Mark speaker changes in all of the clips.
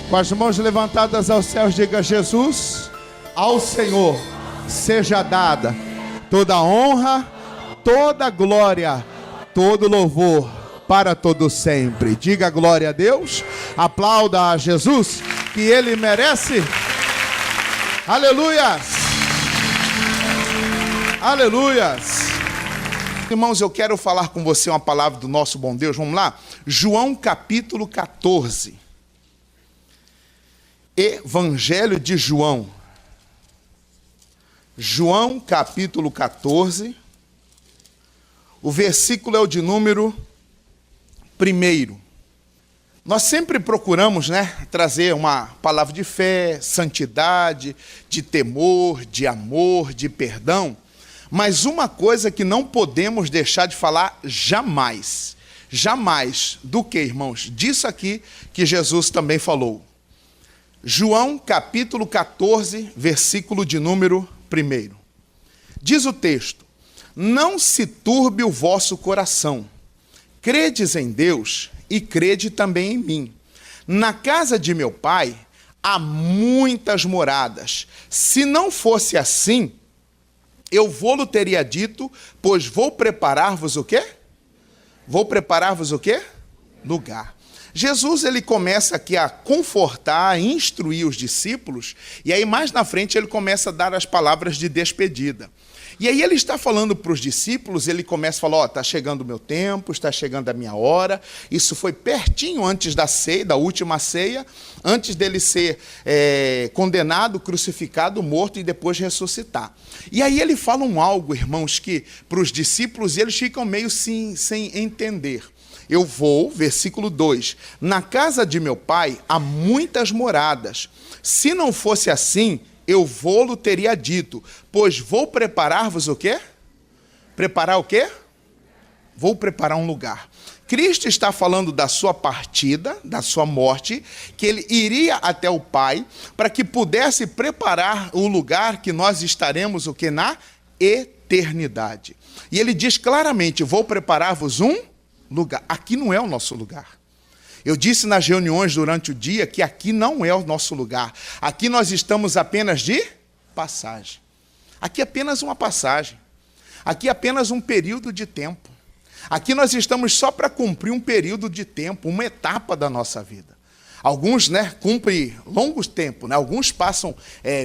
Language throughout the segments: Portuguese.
Speaker 1: Com as mãos levantadas aos céus, diga: Jesus, ao Senhor seja dada toda honra, toda glória, todo louvor para todo sempre. Diga glória a Deus, aplauda a Jesus, que Ele merece. Aleluias, aleluias. Irmãos, eu quero falar com você uma palavra do nosso bom Deus. Vamos lá? João capítulo 14. Evangelho de João. João capítulo 14. O versículo é o de número 1. Nós sempre procuramos, trazer uma palavra de fé, santidade, de temor, de amor, de perdão. Mas uma coisa que não podemos deixar de falar jamais. Jamais. Do que, irmãos? Disso aqui que Jesus também falou. João capítulo 14, versículo de número 1. Diz o texto: não se turbe o vosso coração. Credes em Deus e crede também em mim. Na casa de meu pai há muitas moradas. Se não fosse assim, eu vou-lo teria dito, pois vou preparar-vos o quê? Vou preparar-vos o quê? Lugar. Jesus, ele começa aqui a confortar, a instruir os discípulos, e aí mais na frente ele começa a dar as palavras de despedida. E aí ele está falando para os discípulos, ele começa a falar: está chegando o meu tempo, está chegando a minha hora. Isso foi pertinho antes da ceia, da última ceia, antes dele ser condenado, crucificado, morto e depois ressuscitar. E aí ele fala algo, irmãos, que para os discípulos eles ficam meio sem entender. Eu vou, versículo 2, na casa de meu pai há muitas moradas. Se não fosse assim, eu vou-lo teria dito, pois vou preparar-vos o quê? Preparar o quê? Vou preparar um lugar. Cristo está falando da sua partida, da sua morte, que ele iria até o Pai, para que pudesse preparar o lugar que nós estaremos o quê? Na eternidade. E ele diz claramente: vou preparar-vos um lugar. Aqui não é o nosso lugar. Eu disse nas reuniões durante o dia que aqui não é o nosso lugar. Aqui nós estamos apenas de passagem. Aqui é apenas uma passagem. Aqui é apenas um período de tempo. Aqui nós estamos só para cumprir um período de tempo, uma etapa da nossa vida. Alguns, cumprem longos tempos, Alguns passam,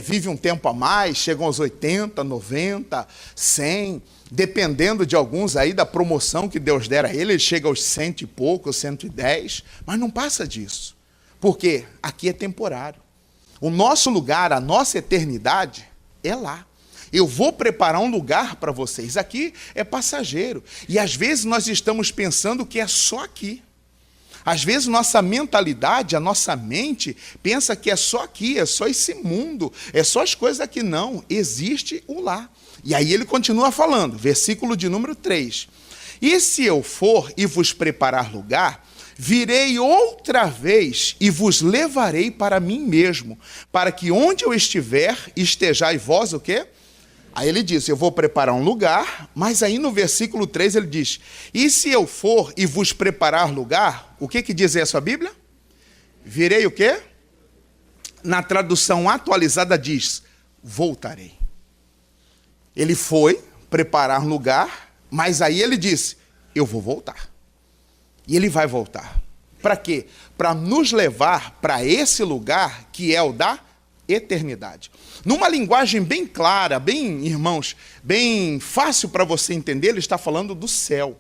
Speaker 1: vivem um tempo a mais, chegam aos 80, 90, 100, dependendo de alguns aí da promoção que Deus der a ele chega aos 100 e pouco, 110, mas não passa disso. Porque aqui é temporário. O nosso lugar, a nossa eternidade é lá. Eu vou preparar um lugar para vocês. Aqui é passageiro. E às vezes nós estamos pensando que é só aqui. Às vezes nossa mentalidade, a nossa mente, pensa que é só aqui, é só esse mundo, é só as coisas aqui. Não, existe o lá. E aí ele continua falando, versículo de número 3. E se eu for e vos preparar lugar, virei outra vez e vos levarei para mim mesmo, para que onde eu estiver, estejais vós o quê? Aí ele diz: eu vou preparar um lugar, mas aí no versículo 3 ele diz: e se eu for e vos preparar lugar, o que diz aí a sua Bíblia? Virei o quê? Na tradução atualizada diz: voltarei. Ele foi preparar lugar, mas aí ele disse: eu vou voltar. E ele vai voltar. Para quê? Para nos levar para esse lugar que é o da eternidade. Numa linguagem bem clara, bem, irmãos, bem fácil para você entender, ele está falando do céu.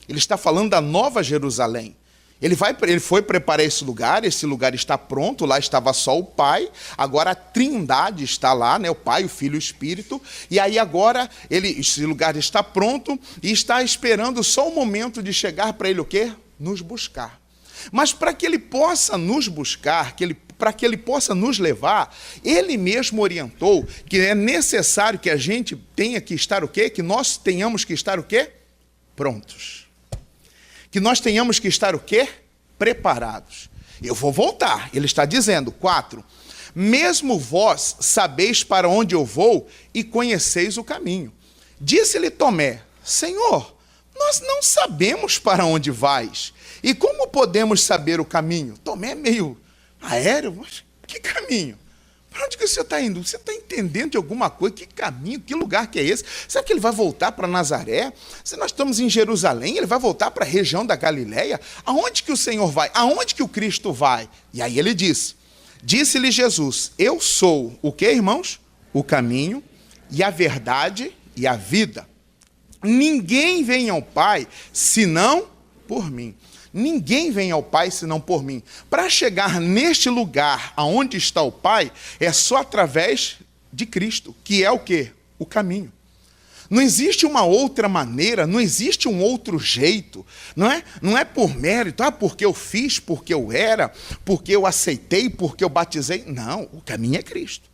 Speaker 1: Ele está falando da Nova Jerusalém. Ele foi preparar esse lugar está pronto, lá estava só o Pai, agora a Trindade está lá, o Pai, o Filho e o Espírito, e aí agora esse lugar está pronto e está esperando só o momento de chegar para ele o quê? Nos buscar. Mas para que ele possa nos buscar, para que ele possa nos levar, ele mesmo orientou que é necessário que a gente tenha que estar o quê? Que nós tenhamos que estar o quê? Prontos. Que nós tenhamos que estar o quê? Preparados. Eu vou voltar. Ele está dizendo, 4. Mesmo vós sabeis para onde eu vou e conheceis o caminho. Disse-lhe Tomé: Senhor, nós não sabemos para onde vais, e como podemos saber o caminho? Tomé é meio aéreo, mas que caminho? Para onde que o senhor está indo? Você está entendendo de alguma coisa? Que caminho? Que lugar que é esse? Será que ele vai voltar para Nazaré? Se nós estamos em Jerusalém, ele vai voltar para a região da Galileia? Aonde que o Senhor vai? Aonde que o Cristo vai? E aí ele disse-lhe Jesus: eu sou o que, irmãos? O caminho e a verdade e a vida. Ninguém vem ao Pai senão por mim. Ninguém vem ao Pai senão por mim. Para chegar neste lugar aonde está o Pai, é só através de Cristo, que é o quê? O caminho. Não existe uma outra maneira, não existe um outro jeito, não é por mérito, porque eu fiz, porque eu era, porque eu aceitei, porque eu batizei. Não, o caminho é Cristo.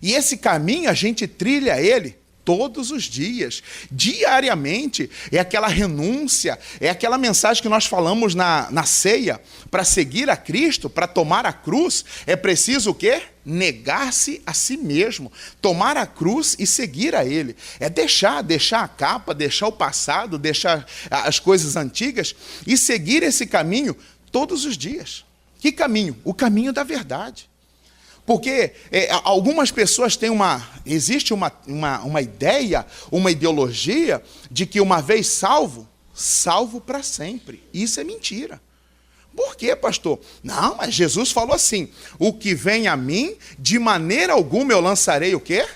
Speaker 1: E esse caminho a gente trilha ele todos os dias, diariamente. É aquela renúncia, é aquela mensagem que nós falamos na ceia. Para seguir a Cristo, para tomar a cruz, é preciso o quê? Negar-se a si mesmo, tomar a cruz e seguir a Ele. É deixar a capa, deixar o passado, deixar as coisas antigas e seguir esse caminho todos os dias. Que caminho? O caminho da verdade. Porque algumas pessoas têm existe uma ideia, uma ideologia de que uma vez salvo para sempre. Isso é mentira. Por quê, pastor? Não, mas Jesus falou assim: o que vem a mim, de maneira alguma eu lançarei o quê?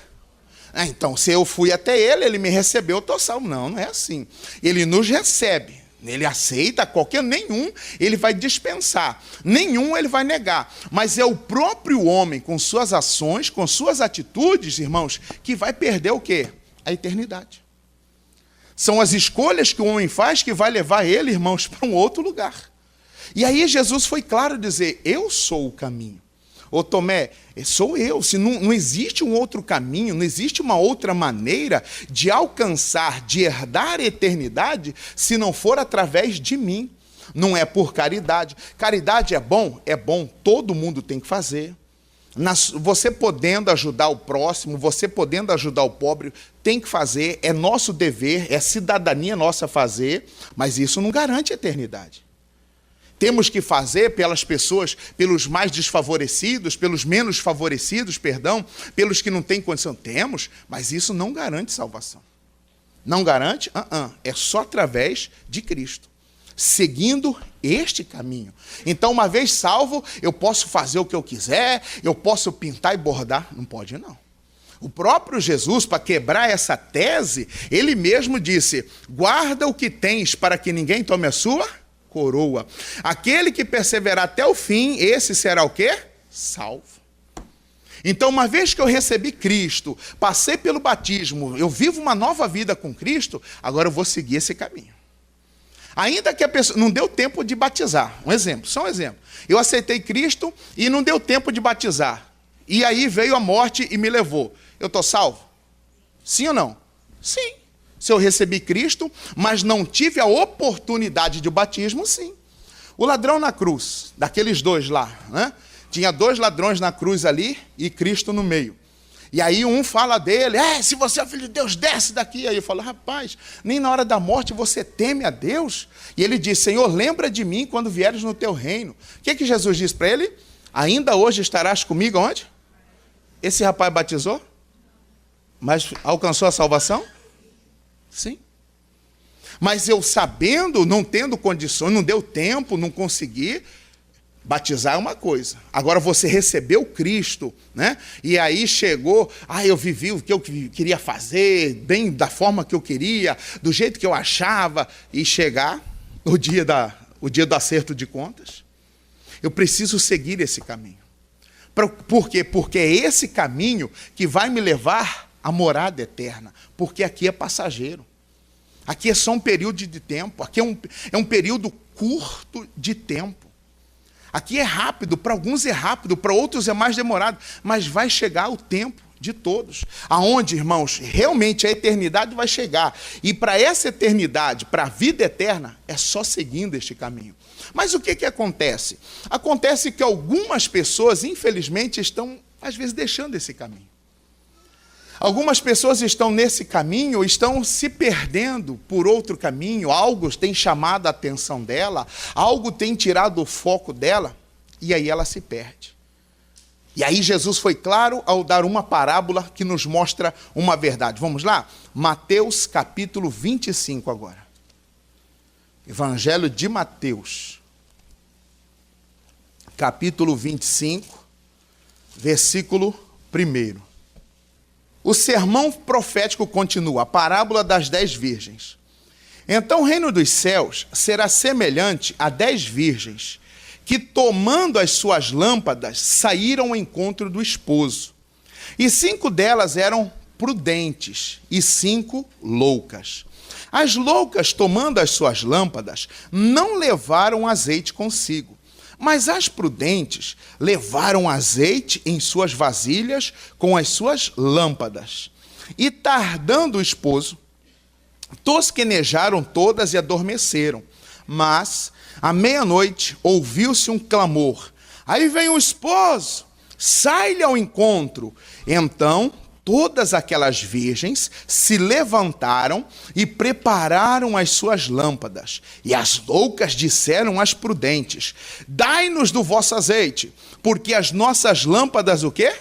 Speaker 1: Então, se eu fui até ele, ele me recebeu, eu estou salvo. Não, não é assim. Ele nos recebe. Ele aceita nenhum, ele vai dispensar, nenhum ele vai negar. Mas é o próprio homem, com suas ações, com suas atitudes, irmãos, que vai perder o quê? A eternidade. São as escolhas que o homem faz que vai levar ele, irmãos, para um outro lugar. E aí Jesus foi claro dizer: eu sou o caminho. Ô Tomé, sou eu. Se não existe um outro caminho, não existe uma outra maneira de alcançar, de herdar a eternidade, se não for através de mim. Não é por caridade. Caridade é bom? É bom, todo mundo tem que fazer. Você podendo ajudar o próximo, você podendo ajudar o pobre, tem que fazer, é nosso dever, é cidadania nossa fazer, mas isso não garante a eternidade. Temos que fazer pelas pessoas, pelos mais desfavorecidos, pelos menos favorecidos, pelos que não têm condição. Temos, mas isso não garante salvação. Não garante? É só através de Cristo, seguindo este caminho. Então, uma vez salvo, eu posso fazer o que eu quiser, eu posso pintar e bordar. Não pode, não. O próprio Jesus, para quebrar essa tese, ele mesmo disse: guarda o que tens para que ninguém tome a sua coroa. Aquele que perseverar até o fim, esse será o quê? Salvo. Então, uma vez que eu recebi Cristo, passei pelo batismo, eu vivo uma nova vida com Cristo, agora eu vou seguir esse caminho. Ainda que a pessoa não deu tempo de batizar. Só um exemplo. Eu aceitei Cristo e não deu tempo de batizar. E aí veio a morte e me levou. Eu estou salvo? Sim ou não? Sim. Se eu recebi Cristo, mas não tive a oportunidade de batismo, sim. O ladrão na cruz, daqueles dois lá, né? Tinha 2 ladrões na cruz ali e Cristo no meio. E aí um fala dele: se você é filho de Deus, desce daqui. Aí eu falo: rapaz, nem na hora da morte você teme a Deus? E ele diz: Senhor, lembra de mim quando vieres no teu reino. O que Jesus disse para ele? Ainda hoje estarás comigo onde? Esse rapaz batizou? Mas alcançou a salvação? Sim. Mas eu sabendo, não tendo condições, não deu tempo, não consegui, batizar é uma coisa. Agora você recebeu Cristo, né? E aí chegou, eu vivi o que eu queria fazer, bem da forma que eu queria, do jeito que eu achava, e chegar o dia do acerto de contas. Eu preciso seguir esse caminho. Por quê? Porque é esse caminho que vai me levar à morada eterna. Porque aqui é passageiro. Aqui é só um período de tempo. Aqui é um período curto de tempo. Aqui é rápido, para alguns é rápido, para outros é mais demorado. Mas vai chegar o tempo de todos. Aonde, irmãos, realmente a eternidade vai chegar. E para essa eternidade, para a vida eterna, é só seguindo este caminho. Mas o que acontece? Acontece que algumas pessoas, infelizmente, estão, às vezes, deixando esse caminho. Algumas pessoas estão nesse caminho, estão se perdendo por outro caminho, algo tem chamado a atenção dela, algo tem tirado o foco dela, e aí ela se perde. E aí Jesus foi claro ao dar uma parábola que nos mostra uma verdade. Vamos lá? Mateus capítulo 25 agora. Evangelho de Mateus, capítulo 25, versículo 1. O sermão profético continua, a parábola das 10 virgens. Então o reino dos céus será semelhante a 10 virgens, que tomando as suas lâmpadas, saíram ao encontro do esposo. E 5 delas eram prudentes e 5 loucas. As loucas, tomando as suas lâmpadas, não levaram azeite consigo. Mas as prudentes levaram azeite em suas vasilhas com as suas lâmpadas. E tardando o esposo, tosquenejaram todas e adormeceram. Mas, à meia-noite, ouviu-se um clamor. Aí vem o esposo, sai-lhe ao encontro. Então, todas aquelas virgens se levantaram e prepararam as suas lâmpadas. E as loucas disseram às prudentes: dai-nos do vosso azeite, porque as nossas lâmpadas o quê?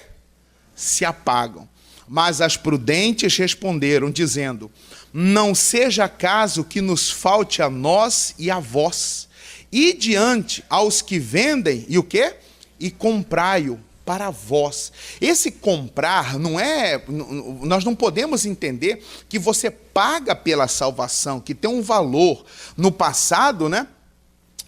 Speaker 1: Se apagam. Mas as prudentes responderam, dizendo: não seja caso que nos falte a nós e a vós. E diante aos que vendem, e o quê? E comprai-o para vós. Esse comprar não é, nós não podemos entender que você paga pela salvação, que tem um valor. No passado, né?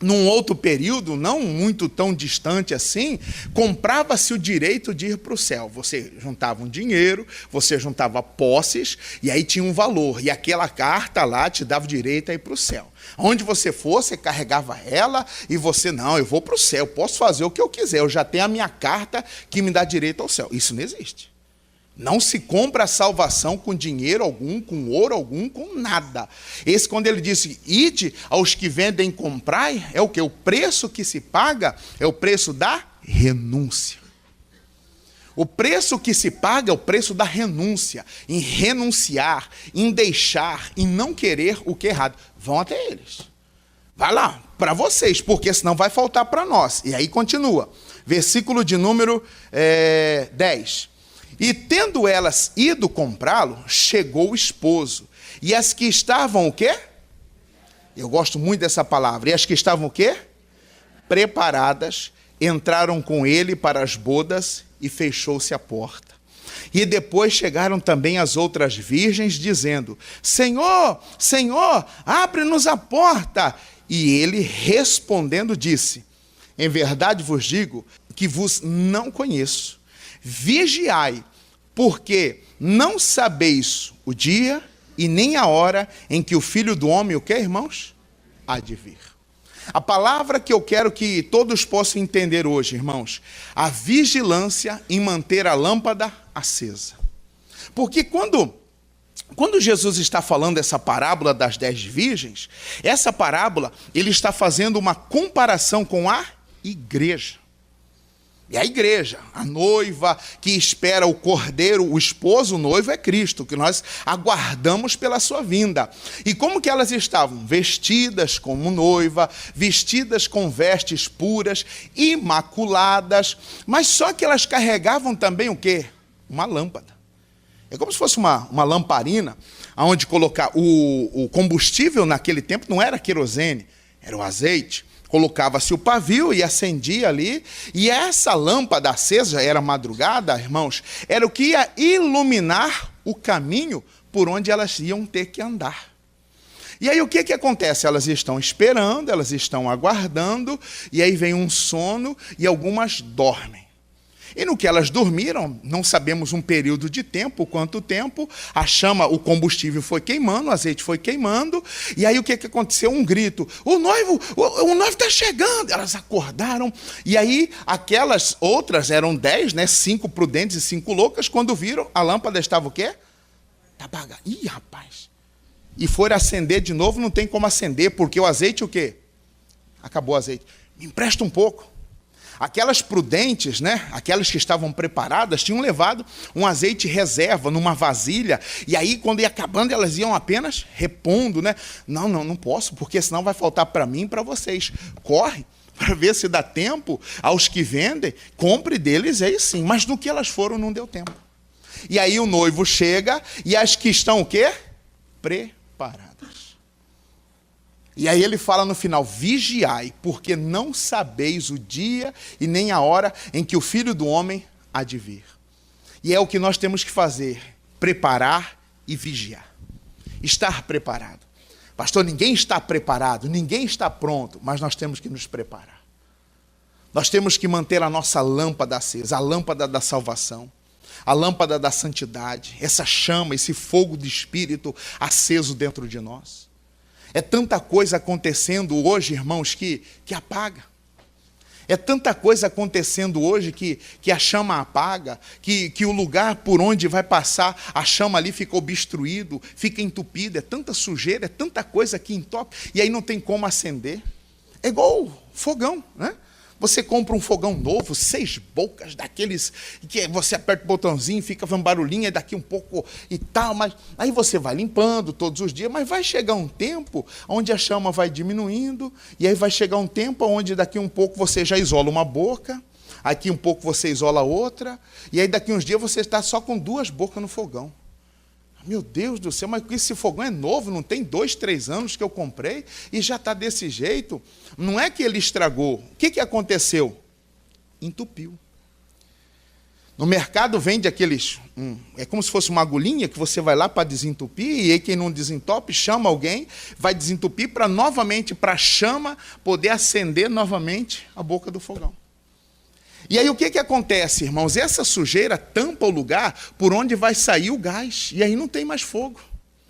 Speaker 1: Num outro período, não muito tão distante assim, comprava-se o direito de ir para o céu. Você juntava um dinheiro, você juntava posses, e aí tinha um valor. E aquela carta lá te dava o direito a ir para o céu. Onde você for, você carregava ela, e você, não, eu vou para o céu, posso fazer o que eu quiser, eu já tenho a minha carta que me dá direito ao céu. Isso não existe. Não se compra a salvação com dinheiro algum, com ouro algum, com nada. Esse, quando ele disse, ide aos que vendem, comprai, é o quê? O preço que se paga é o preço da renúncia. O preço que se paga é o preço da renúncia, em renunciar, em deixar, em não querer o que é errado. Vão até eles. Vai lá, para vocês, porque senão vai faltar para nós. E aí continua. Versículo de número 10. E tendo elas ido comprá-lo, chegou o esposo. E as que estavam o quê? Eu gosto muito dessa palavra. E as que estavam o quê? Preparadas, entraram com ele para as bodas e fechou-se a porta. E depois chegaram também as outras virgens, dizendo: Senhor, Senhor, abre-nos a porta. E ele, respondendo, disse: em verdade vos digo que vos não conheço. Vigiai, porque não sabeis o dia e nem a hora em que o Filho do Homem, o que, irmãos? Há de vir. A palavra que eu quero que todos possam entender hoje, irmãos, a vigilância em manter a lâmpada acesa. Porque quando Jesus está falando essa parábola das 10 virgens, essa parábola, ele está fazendo uma comparação com a igreja. E a igreja, a noiva que espera o cordeiro, o esposo, o noivo é Cristo, que nós aguardamos pela sua vinda. E como que elas estavam? Vestidas como noiva, vestidas com vestes puras, imaculadas, mas só que elas carregavam também o quê? Uma lâmpada. É como se fosse uma lamparina, onde colocar o combustível naquele tempo não era querosene, era o azeite. Colocava-se o pavio e acendia ali, e essa lâmpada acesa, era madrugada, irmãos, era o que ia iluminar o caminho por onde elas iam ter que andar. E aí o que acontece? Elas estão esperando, elas estão aguardando, e aí vem um sono e algumas dormem. E no que elas dormiram, não sabemos um período de tempo, quanto tempo, a chama, o combustível foi queimando, o azeite foi queimando, e aí o que aconteceu? Um grito: o noivo está chegando! Elas acordaram, e aí aquelas outras, eram 10, né? 5 prudentes e 5 loucas, quando viram, a lâmpada estava o quê? Está apagada. Ih, rapaz! E foram acender de novo, não tem como acender, porque o azeite o quê? Acabou o azeite. Me empresta um pouco. Aquelas prudentes, né? Aquelas que estavam preparadas, tinham levado um azeite reserva numa vasilha, e aí quando ia acabando elas iam apenas repondo, né? Não posso, porque senão vai faltar para mim e para vocês. Corre para ver se dá tempo aos que vendem, compre deles aí sim. Mas no que elas foram não deu tempo. E aí o noivo chega e as que estão o quê? Preparadas. E aí ele fala no final, vigiai, porque não sabeis o dia e nem a hora em que o Filho do Homem há de vir. E é o que nós temos que fazer, preparar e vigiar. Estar preparado. Pastor, ninguém está preparado, ninguém está pronto, mas nós temos que nos preparar. Nós temos que manter a nossa lâmpada acesa, a lâmpada da salvação, a lâmpada da santidade, essa chama, esse fogo do Espírito aceso dentro de nós. É tanta coisa acontecendo hoje, irmãos, que apaga. É tanta coisa acontecendo hoje que a chama apaga, que o lugar por onde vai passar, a chama ali fica obstruído, fica entupido. É tanta sujeira, é tanta coisa que entope, e aí não tem como acender. É igual fogão, né? Você compra um fogão novo, 6 bocas, daqueles que você aperta o botãozinho, fica fazendo barulhinho, e daqui um pouco e tal, mas aí você vai limpando todos os dias, mas vai chegar um tempo onde a chama vai diminuindo, e aí vai chegar um tempo onde daqui um pouco você já isola uma boca, aqui um pouco você isola outra, e aí daqui uns dias você está só com 2 bocas no fogão. Meu Deus do céu, mas esse fogão é novo, não tem 2, 3 anos que eu comprei e já está desse jeito. Não é que ele estragou. O que aconteceu? Entupiu. No mercado vende aqueles... é como se fosse uma agulhinha que você vai lá para desentupir, e aí quem não desentope chama alguém, vai desentupir para novamente, para a chama poder acender novamente a boca do fogão. E aí o que acontece, irmãos? Essa sujeira tampa o lugar por onde vai sair o gás. E aí não tem mais fogo.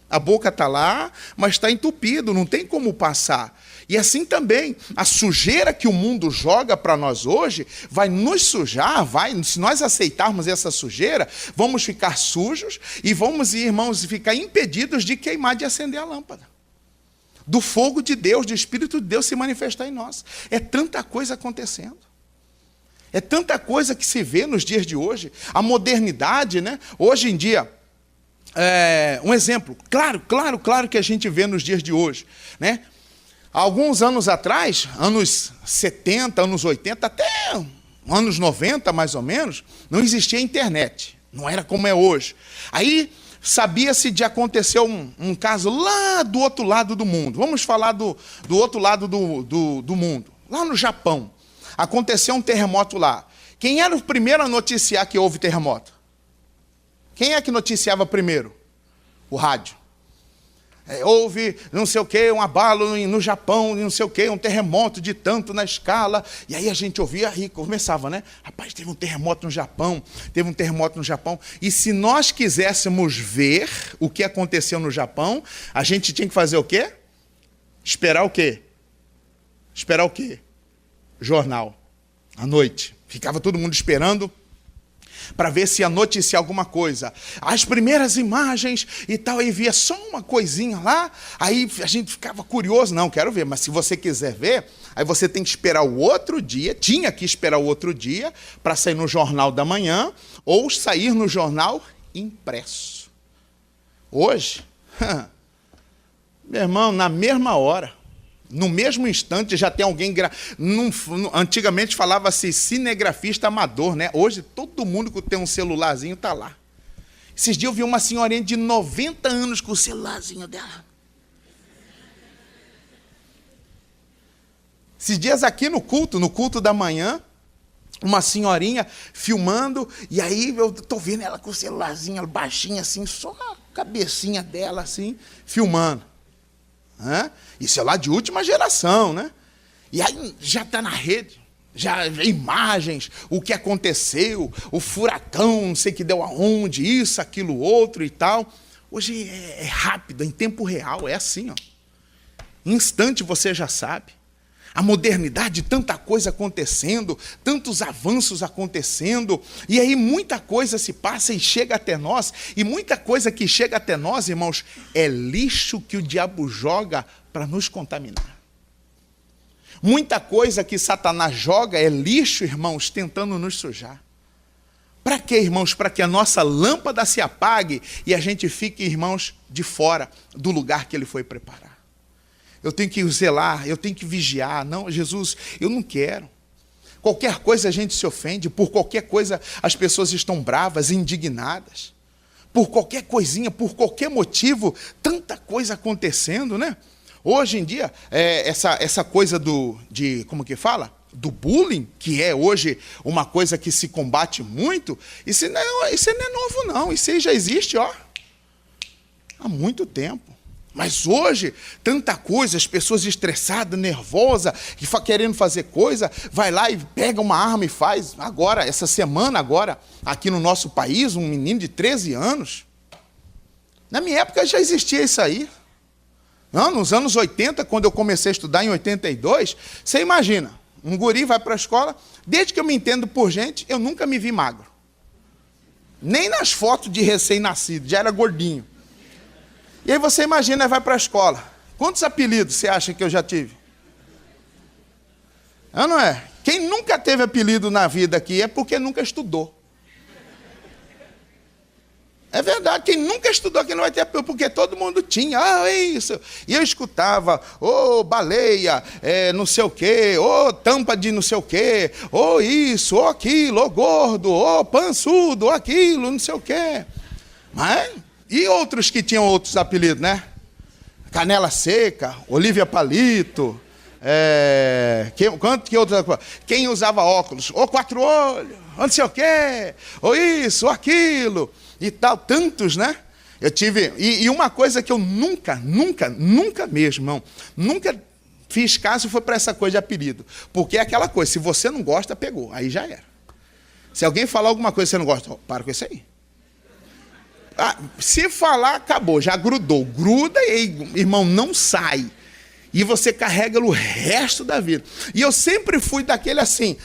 Speaker 1: A boca está lá, mas está entupido, não tem como passar. E assim também, a sujeira que o mundo joga para nós hoje vai nos sujar, se nós aceitarmos essa sujeira, vamos ficar sujos e vamos, irmãos, ficar impedidos de queimar, de acender a lâmpada. Do fogo de Deus, do Espírito de Deus se manifestar em nós. É tanta coisa acontecendo. É tanta coisa que se vê nos dias de hoje. A modernidade, né? Hoje em dia, um exemplo, claro que a gente vê nos dias de hoje, né? Há alguns anos atrás, anos 70, anos 80, até anos 90 mais ou menos, não existia internet. Não era como é hoje. Aí sabia-se de acontecer um caso lá do outro lado do mundo. Vamos falar do outro lado do mundo, lá no Japão. Aconteceu um terremoto lá. Quem era o primeiro a noticiar que houve terremoto? Quem é que noticiava primeiro? O rádio. Houve não sei o que, um abalo no Japão, não sei o que, um terremoto de tanto na escala. E aí a gente ouvia e começava, né? Rapaz, teve um terremoto no Japão, teve um terremoto no Japão. E se nós quiséssemos ver o que aconteceu no Japão, a gente tinha que fazer o quê? Esperar o quê? Esperar o quê? Jornal, à noite. Ficava todo mundo esperando para ver se ia noticiar alguma coisa. As primeiras imagens e tal, aí via só uma coisinha lá, aí a gente ficava curioso, não, quero ver, mas se você quiser ver, aí você tem que esperar o outro dia, tinha que esperar o outro dia, para sair no jornal da manhã, ou sair no jornal impresso. Hoje, meu irmão, na mesma hora, no mesmo instante já tem alguém... Antigamente falava-se cinegrafista amador, né? Hoje todo mundo que tem um celularzinho está lá. Esses dias eu vi uma senhorinha de 90 anos com o celularzinho dela. Esses dias aqui no culto da manhã, uma senhorinha filmando, e aí eu estou vendo ela com o celularzinho baixinho assim, só a cabecinha dela assim, filmando. Isso é lá de última geração, né? E aí já está na rede, já imagens, o que aconteceu, o furacão, não sei que deu aonde, isso, aquilo, outro e tal. Hoje é rápido, em tempo real, é assim, ó. Em instante você já sabe. A modernidade, tanta coisa acontecendo, tantos avanços acontecendo, e aí muita coisa se passa e chega até nós, e muita coisa que chega até nós, irmãos, é lixo que o diabo joga para nos contaminar. Muita coisa que Satanás joga é lixo, irmãos, tentando nos sujar. Para quê, irmãos? Para que a nossa lâmpada se apague e a gente fique, irmãos, de fora do lugar que ele foi preparar. Eu tenho que zelar, eu tenho que vigiar. Não, Jesus, eu não quero. Qualquer coisa a gente se ofende, por qualquer coisa as pessoas estão bravas, indignadas. Por qualquer coisinha, por qualquer motivo, tanta coisa acontecendo, né? Hoje em dia, essa coisa como que fala? Do bullying, que é hoje uma coisa que se combate muito, isso não é novo não, isso aí já existe, ó, há muito tempo. Mas hoje, tanta coisa, as pessoas estressadas, nervosas, querendo fazer coisa, vai lá e pega uma arma e faz. Agora, essa semana agora, aqui no nosso país, um menino de 13 anos. Na minha época já existia isso aí. Não, nos anos 80, quando eu comecei a estudar em 82, você imagina, um guri vai para a escola, desde que eu me entendo por gente, eu nunca me vi magro. Nem nas fotos de recém-nascido, já era gordinho. E aí você imagina, vai para a escola. Quantos apelidos você acha que eu já tive? Não é? Quem nunca teve apelido na vida aqui é porque nunca estudou. É verdade, quem nunca estudou aqui não vai ter apelido, porque todo mundo tinha, isso. E eu escutava, baleia, não sei o quê, tampa de não sei o quê, isso, aquilo, gordo, pançudo, aquilo, não sei o quê. Mas... E outros que tinham outros apelidos, né? Canela Seca, Olívia Palito, que outros? Quem usava óculos? Quatro olhos, não sei o quê, isso, aquilo, e tal, tantos, né? Eu tive, e uma coisa que eu nunca mesmo, irmão, nunca fiz caso foi para essa coisa de apelido. Porque é aquela coisa, se você não gosta, pegou, aí já era. Se alguém falar alguma coisa que você não gosta, para com isso aí. Se falar, acabou, já grudou. Gruda e, irmão, não sai. E você carrega o resto da vida. E eu sempre fui daquele assim.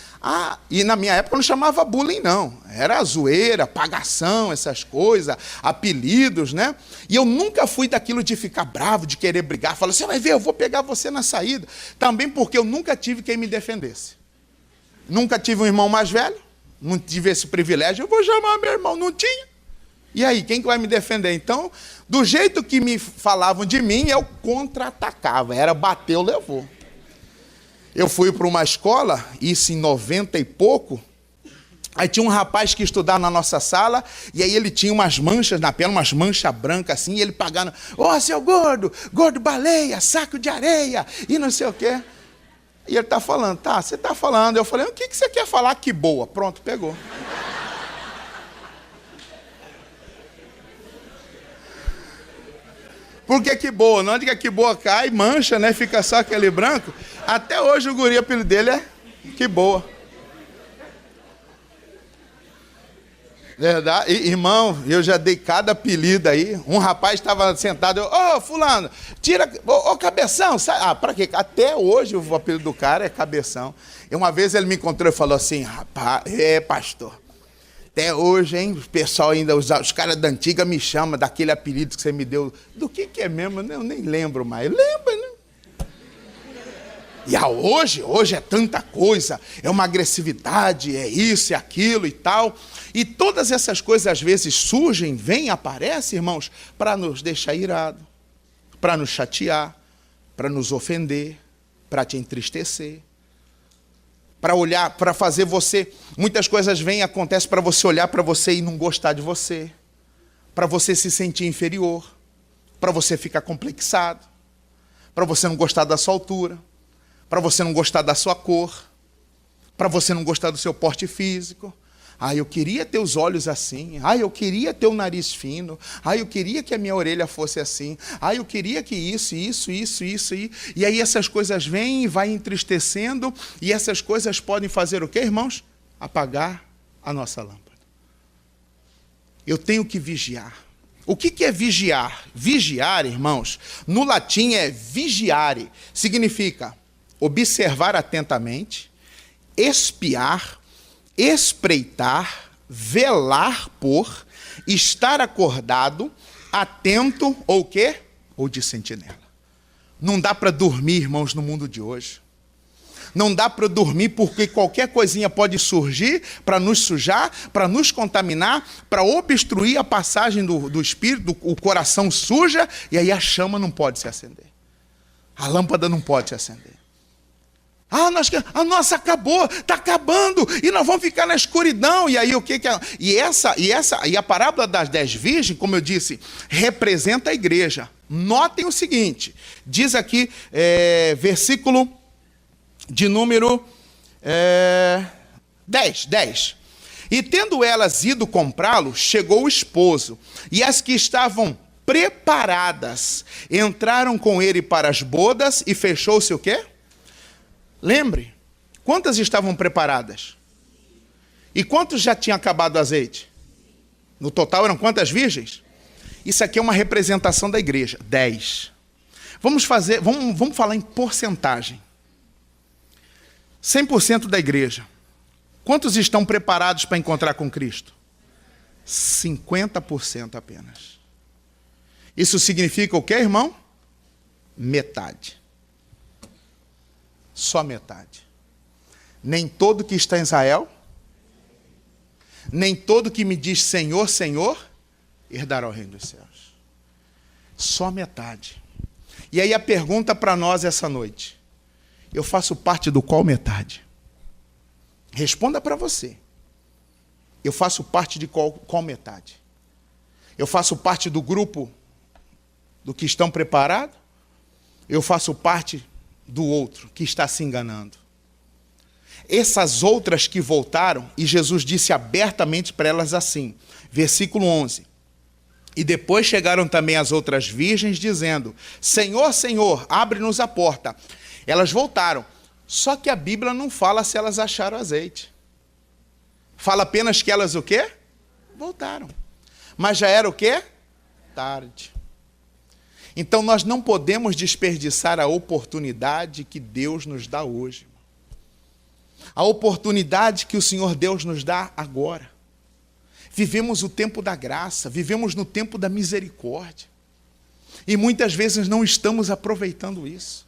Speaker 1: E na minha época eu não chamava bullying, não. Era zoeira, pagação, essas coisas, apelidos, né? E eu nunca fui daquilo de ficar bravo, de querer brigar. Falar, você vai ver, eu vou pegar você na saída. Também porque eu nunca tive quem me defendesse. Nunca tive um irmão mais velho. Não tive esse privilégio. Eu vou chamar meu irmão. Não tinha. E aí, quem que vai me defender? Então, do jeito que me falavam de mim, eu contra-atacava. Era bateu, levou. Eu fui para uma escola, isso em 90 e pouco, aí tinha um rapaz que estudava na nossa sala, e aí ele tinha umas manchas na perna, umas manchas brancas assim, e ele pagando, seu gordo baleia, saco de areia, e não sei o quê. E ele está falando, você está falando. Eu falei, o que você quer falar? Que boa. Pronto, pegou. Porque que boa, não é que boa cai, mancha, né? Fica só aquele branco. Até hoje o guri, o apelido dele é que boa. Verdade? Irmão, eu já dei cada apelido aí. Um rapaz estava sentado, fulano, tira, cabeção, sai. Pra quê? Até hoje o apelido do cara é cabeção. E uma vez ele me encontrou e falou assim, rapaz, pastor. Até hoje, hein, o pessoal ainda, os caras da antiga me chamam daquele apelido que você me deu. Do que é mesmo? Eu nem lembro mais. Lembra, né? E hoje é tanta coisa. É uma agressividade, é isso, é aquilo e tal. E todas essas coisas às vezes surgem, vêm, aparecem, irmãos, para nos deixar irado, para nos chatear, para nos ofender, para te entristecer. Para olhar, para fazer você, muitas coisas vêm e acontecem para você olhar para você e não gostar de você, para você se sentir inferior, para você ficar complexado, para você não gostar da sua altura, para você não gostar da sua cor, para você não gostar do seu porte físico. Eu queria ter os olhos assim. Eu queria ter o nariz fino. Eu queria que a minha orelha fosse assim. Eu queria que isso. E aí essas coisas vêm e vai entristecendo. E essas coisas podem fazer o quê, irmãos? Apagar a nossa lâmpada. Eu tenho que vigiar. O que é vigiar? Vigiar, irmãos, no latim é vigiare. Significa observar atentamente, espiar, espreitar, velar por, estar acordado, atento ou o quê? Ou de sentinela. Não dá para dormir, irmãos, no mundo de hoje. Não dá para eu dormir porque qualquer coisinha pode surgir para nos sujar, para nos contaminar, para obstruir a passagem do Espírito, o coração suja, e aí a chama não pode se acender. A lâmpada não pode se acender. Nossa, acabou, está acabando, e nós vamos ficar na escuridão. E aí o que é? E a parábola das 10 virgens, como eu disse, representa a igreja. Notem o seguinte, diz aqui, versículo de número 10. E tendo elas ido comprá-lo, chegou o esposo, e as que estavam preparadas entraram com ele para as bodas, e fechou-se o quê? Lembre, quantas estavam preparadas? E quantos já tinha acabado o azeite? No total eram quantas virgens? Isso aqui é uma representação da igreja. 10. Vamos falar em porcentagem. 100% da igreja. Quantos estão preparados para encontrar com Cristo? 50% apenas. Isso significa o quê, irmão? Metade. Só metade. Nem todo que está em Israel, nem todo que me diz Senhor, Senhor, herdará o reino dos céus. Só metade. E aí a pergunta para nós essa noite: eu faço parte do qual metade? Responda para você. Eu faço parte de qual metade? Eu faço parte do grupo do que estão preparados? Eu faço parte do outro que está se enganando? Essas outras que voltaram, e Jesus disse abertamente para elas assim, versículo 11: e depois chegaram também as outras virgens, dizendo, Senhor, Senhor, abre-nos a porta. Elas voltaram, só que a Bíblia não fala se elas acharam azeite. Fala apenas que elas o quê? Voltaram. Mas já era o quê? Tarde. Então nós não podemos desperdiçar a oportunidade que Deus nos dá hoje. A oportunidade que o Senhor Deus nos dá agora. Vivemos o tempo da graça, vivemos no tempo da misericórdia. E muitas vezes não estamos aproveitando isso.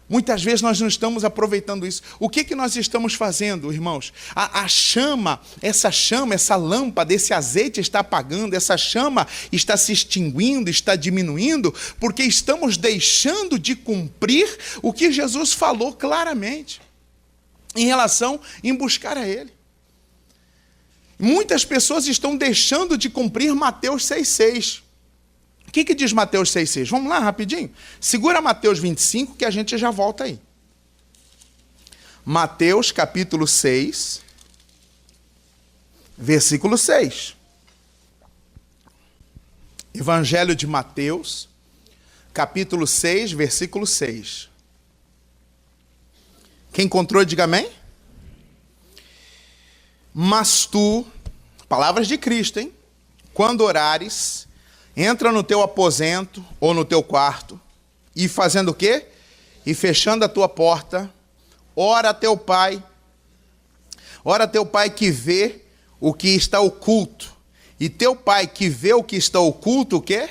Speaker 1: Muitas vezes nós não estamos aproveitando isso. O que nós estamos fazendo, irmãos? A chama, essa lâmpada, esse azeite está apagando, essa chama está se extinguindo, está diminuindo, porque estamos deixando de cumprir o que Jesus falou claramente, em relação em buscar a Ele. Muitas pessoas estão deixando de cumprir Mateus 6,6. O que diz Mateus 6,6? Vamos lá, rapidinho. Segura Mateus 25, que a gente já volta aí. Mateus, capítulo 6, versículo 6. Evangelho de Mateus, capítulo 6, versículo 6. Quem encontrou, diga amém. Mas tu, palavras de Cristo, hein? Quando orares, entra no teu aposento ou no teu quarto e fazendo o quê? E fechando a tua porta, ora a teu pai que vê o que está oculto. E teu pai que vê o que está oculto, o quê?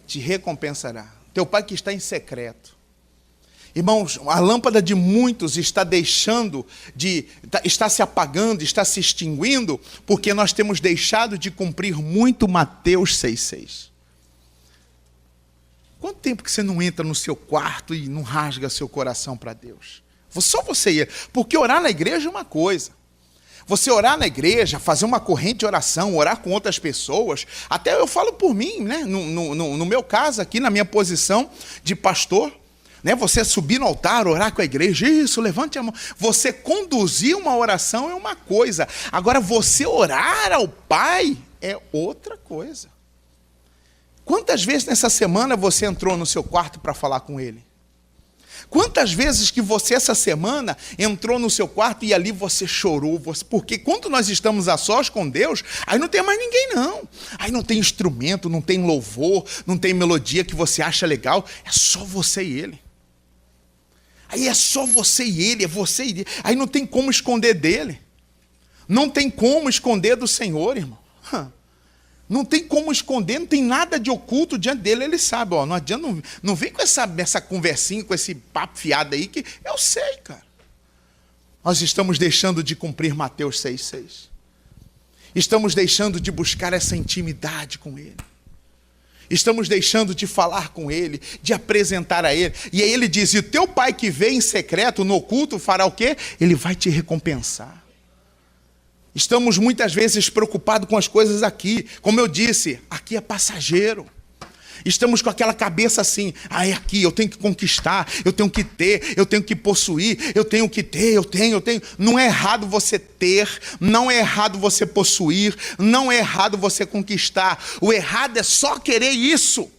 Speaker 1: Te recompensará. Teu pai que está em secreto. Irmãos, a lâmpada de muitos está está se apagando, está se extinguindo, porque nós temos deixado de cumprir muito Mateus 6,6. Quanto tempo que você não entra no seu quarto e não rasga seu coração para Deus? Só você ia. Porque orar na igreja é uma coisa. Você orar na igreja, fazer uma corrente de oração, orar com outras pessoas, até eu falo por mim, né? No meu caso aqui, na minha posição de pastor, né? Você subir no altar, orar com a igreja, isso, levante a mão. Você conduzir uma oração é uma coisa. Agora, você orar ao Pai é outra coisa. Quantas vezes nessa semana você entrou no seu quarto para falar com Ele? Quantas vezes que você essa semana entrou no seu quarto e ali você chorou? Porque quando nós estamos a sós com Deus, aí não tem mais ninguém não. Aí não tem instrumento, não tem louvor, não tem melodia que você acha legal. É só você e Ele. Aí é só você e Ele, é você e Ele. Aí não tem como esconder dele. Não tem como esconder do Senhor, irmão. Não tem como esconder, não tem nada de oculto diante dele, ele sabe. Ó, não adianta, não vem com essa conversinha, com esse papo fiado aí, que eu sei, cara. Nós estamos deixando de cumprir Mateus 6,6. Estamos deixando de buscar essa intimidade com ele. Estamos deixando de falar com ele, de apresentar a ele. E aí ele diz, e o teu pai que vê em secreto, no oculto, fará o quê? Ele vai te recompensar. Estamos muitas vezes preocupados com as coisas aqui. Como eu disse, aqui é passageiro. Estamos com aquela cabeça assim, é aqui, eu tenho que conquistar, eu tenho que ter, eu tenho que possuir, eu tenho que ter, eu tenho. Não é errado você ter, não é errado você possuir, não é errado você conquistar. O errado é só querer isso.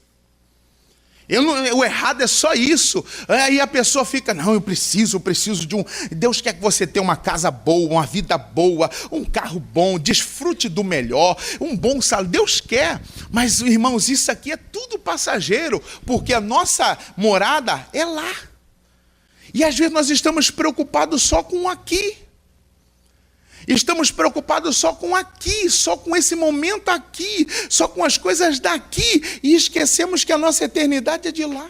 Speaker 1: O errado é só isso. Aí a pessoa fica, não, eu preciso de um... Deus quer que você tenha uma casa boa, uma vida boa, um carro bom, desfrute do melhor, um bom salário. Deus quer, mas irmãos, isso aqui é tudo passageiro, porque a nossa morada é lá. E às vezes nós estamos preocupados só com o aqui. Estamos preocupados só com aqui, só com esse momento aqui, só com as coisas daqui, e esquecemos que a nossa eternidade é de lá.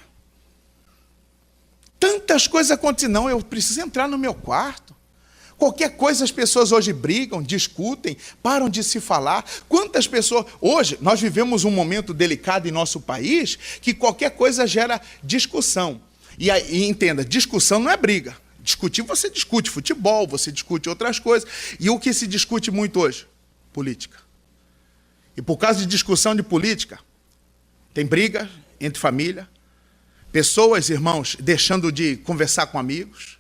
Speaker 1: Tantas coisas acontecem, não, eu preciso entrar no meu quarto. Qualquer coisa as pessoas hoje brigam, discutem, param de se falar. Quantas pessoas... Hoje, nós vivemos um momento delicado em nosso país, que qualquer coisa gera discussão. E entenda, discussão não é briga. Discutir, você discute futebol, você discute outras coisas. E o que se discute muito hoje? Política. E por causa de discussão de política, tem briga entre família, pessoas, irmãos, deixando de conversar com amigos,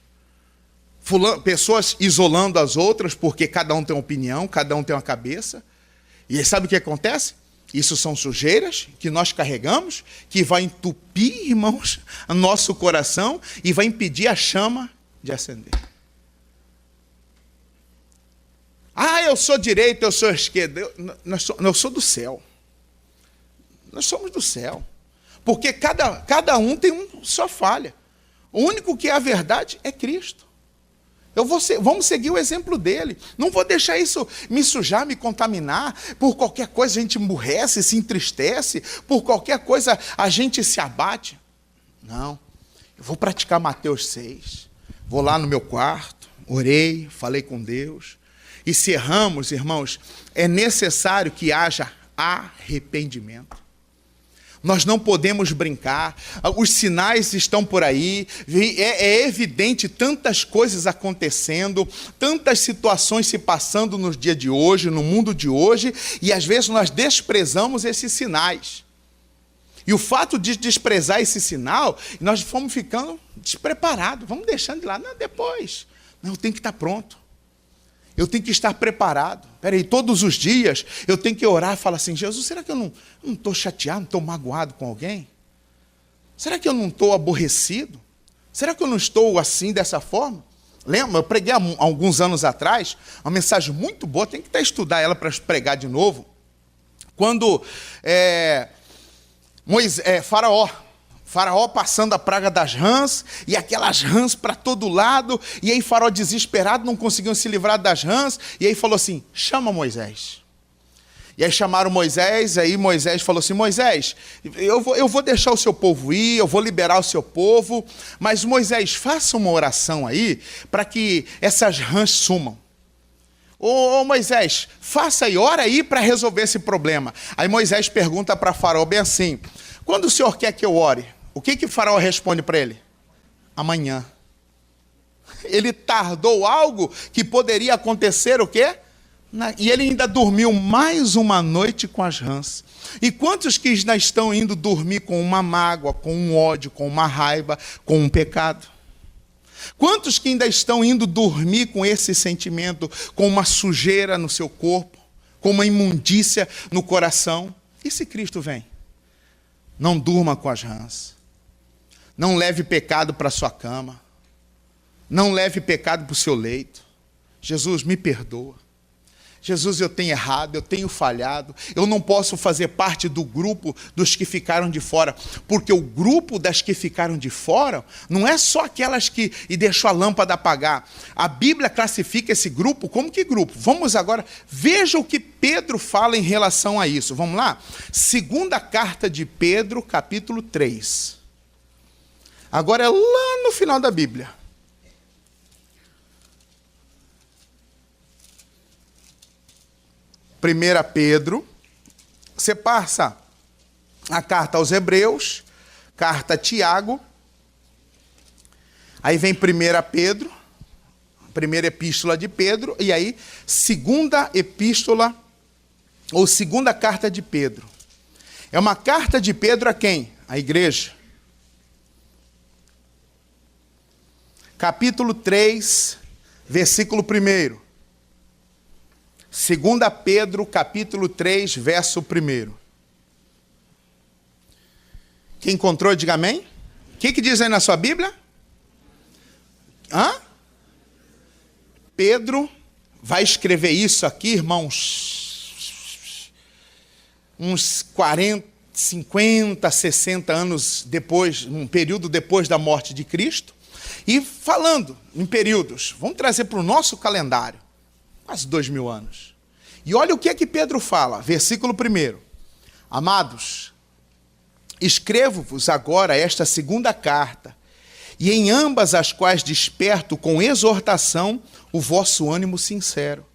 Speaker 1: pessoas isolando as outras, porque cada um tem uma opinião, cada um tem uma cabeça. E sabe o que acontece? Isso são sujeiras que nós carregamos, que vai entupir, irmãos, o nosso coração e vai impedir a chama de acender. Eu sou direita, eu sou esquerda. Eu sou do céu. Nós somos do céu. Porque cada um tem sua falha. O único que é a verdade é Cristo. Vamos seguir o exemplo dele. Não vou deixar isso me sujar, me contaminar. Por qualquer coisa a gente emburrece, se entristece. Por qualquer coisa a gente se abate. Não. Eu vou praticar Mateus 6. Vou lá no meu quarto, orei, falei com Deus. E se erramos, irmãos, é necessário que haja arrependimento. Nós não podemos brincar, os sinais estão por aí, é evidente tantas coisas acontecendo, tantas situações se passando nos dias de hoje, no mundo de hoje, e às vezes nós desprezamos esses sinais. E o fato de desprezar esse sinal, nós fomos ficando despreparados, vamos deixando de lá, não, depois. Não, eu tenho que estar pronto. Eu tenho que estar preparado. Espera aí, todos os dias eu tenho que orar e falar assim, Jesus, será que eu não estou chateado, não estou magoado com alguém? Será que eu não estou aborrecido? Será que eu não estou assim, dessa forma? Lembra, eu preguei há alguns anos atrás, uma mensagem muito boa, tem que estudar ela para pregar de novo. Quando Faraó passando a praga das rãs, e aquelas rãs para todo lado, e aí Faraó desesperado, não conseguiam se livrar das rãs, e aí falou assim, chama Moisés. E aí chamaram Moisés, aí Moisés falou assim, Moisés, eu vou deixar o seu povo ir, eu vou liberar o seu povo, mas Moisés, faça uma oração aí, para que essas rãs sumam. Ô Moisés, faça aí, ora aí para resolver esse problema. Aí Moisés pergunta para Faraó bem assim, quando o senhor quer que eu ore? O que Faraó responde para ele? Amanhã. Ele tardou algo que poderia acontecer o quê? E ele ainda dormiu mais uma noite com as rãs. E quantos que ainda estão indo dormir com uma mágoa, com um ódio, com uma raiva, com um pecado? Quantos que ainda estão indo dormir com esse sentimento, com uma sujeira no seu corpo, com uma imundícia no coração? E se Cristo vem? Não durma com as rãs. Não leve pecado para a sua cama. Não leve pecado para o seu leito. Jesus, me perdoa. Jesus, eu tenho errado, eu tenho falhado, eu não posso fazer parte do grupo dos que ficaram de fora, porque o grupo das que ficaram de fora não é só aquelas que deixou a lâmpada apagar. A Bíblia classifica esse grupo como que grupo? Vamos agora, veja o que Pedro fala em relação a isso. Vamos lá? Segunda carta de Pedro, capítulo 3. Agora é lá no final da Bíblia. Primeira Pedro, você passa a carta aos Hebreus, carta a Tiago, aí vem 1 Pedro, primeira epístola de Pedro, e aí segunda epístola, ou segunda carta de Pedro. É uma carta de Pedro a quem? A igreja. Capítulo 3, versículo 1. 2 Pedro, capítulo 3, verso 1. Quem encontrou, diga amém. O que diz aí na sua Bíblia? Pedro vai escrever isso aqui, irmãos, uns 40, 50, 60 anos depois, um período depois da morte de Cristo, e falando em períodos, vamos trazer para o nosso calendário, quase 2000 anos. E olha o que é que Pedro fala, versículo 1. Amados, escrevo-vos agora esta segunda carta, e em ambas as quais desperto com exortação o vosso ânimo sincero,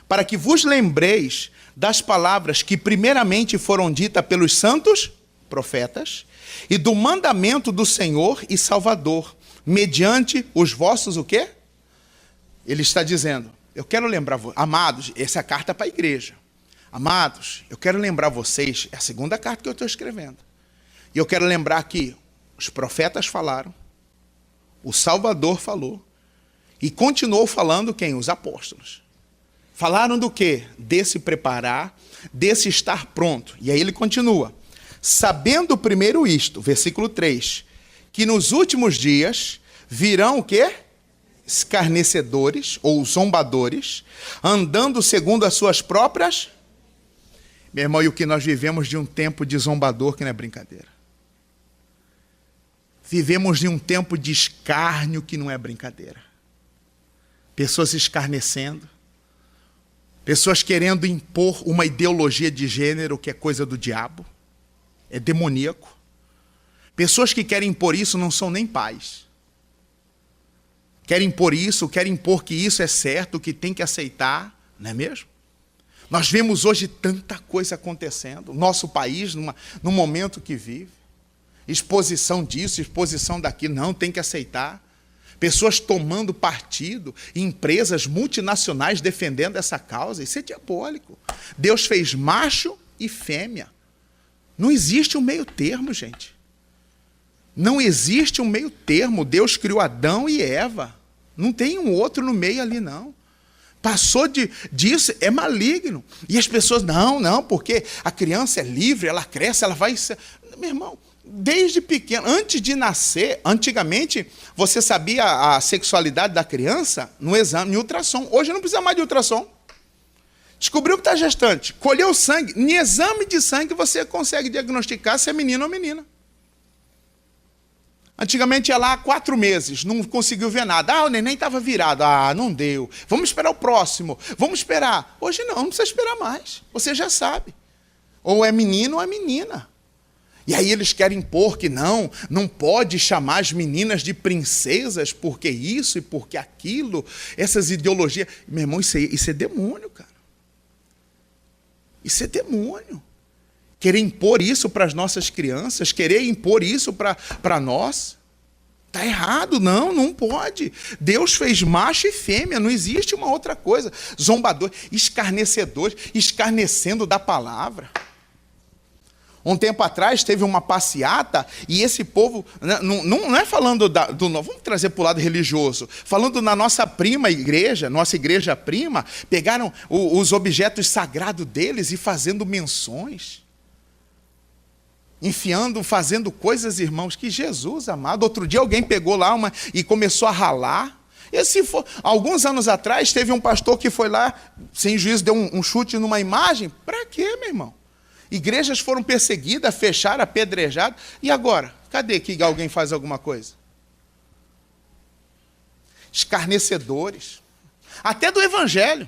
Speaker 1: para que vos lembreis das palavras que primeiramente foram ditas pelos santos profetas, e do mandamento do Senhor e Salvador, mediante os vossos o quê? Ele está dizendo, eu quero lembrar, amados, essa carta é para a igreja. Amados, eu quero lembrar vocês, é a segunda carta que eu estou escrevendo. E eu quero lembrar que os profetas falaram, o Salvador falou, e continuou falando quem? Os apóstolos. Falaram do quê? De se preparar, de se estar pronto. E aí ele continua. Sabendo primeiro isto, versículo 3, que nos últimos dias virão o quê? Escarnecedores ou zombadores, andando segundo as suas próprias. Meu irmão, e o que nós vivemos de um tempo de zombador que não é brincadeira. Vivemos de um tempo de escárnio que não é brincadeira. Pessoas escarnecendo, pessoas querendo impor uma ideologia de gênero que é coisa do diabo, é demoníaco. Pessoas que querem impor isso não são nem pais. Querem impor isso, querem impor que isso é certo, que tem que aceitar, não é mesmo? Nós vemos hoje tanta coisa acontecendo, nosso país num momento que vive, exposição disso, exposição daquilo, não, tem que aceitar. Pessoas tomando partido, empresas multinacionais defendendo essa causa, isso é diabólico. Deus fez macho e fêmea. Não existe um meio termo, gente. Não existe um meio termo. Deus criou Adão e Eva. Não tem um outro no meio ali, não. Passou disso, é maligno. E as pessoas, não, porque a criança é livre, ela cresce, ela vai ser... Meu irmão, desde pequeno, antes de nascer, antigamente, você sabia a sexualidade da criança no exame, em ultrassom. Hoje não precisa mais de ultrassom. Descobriu que está gestante, colheu o sangue. Em exame de sangue você consegue diagnosticar se é menino ou menina. Antigamente ia lá 4 meses, não conseguiu ver nada. O neném estava virado. Não deu. Vamos esperar o próximo. Vamos esperar. Hoje não precisa esperar mais. Você já sabe. Ou é menino ou é menina. E aí eles querem impor que não pode chamar as meninas de princesas, porque isso e porque aquilo, essas ideologias. Meu irmão, isso é demônio, cara. Isso é demônio. Querer impor isso para as nossas crianças, querer impor isso para nós, está errado, não pode. Deus fez macho e fêmea, não existe uma outra coisa. Zombador, escarnecedor, escarnecendo da palavra. Um tempo atrás teve uma passeata e esse povo, não é falando vamos trazer para o lado religioso, falando na nossa prima igreja, nossa igreja prima, pegaram os objetos sagrados deles e fazendo menções. Fazendo coisas, irmãos, que Jesus amado. Outro dia alguém pegou lá e começou a ralar E se for, alguns anos atrás, teve um pastor que foi lá, sem juízo, deu um chute numa imagem. Para quê, meu irmão? Igrejas foram perseguidas, fecharam, apedrejadas. E agora? Cadê que alguém faz alguma coisa? Escarnecedores. Até do evangelho.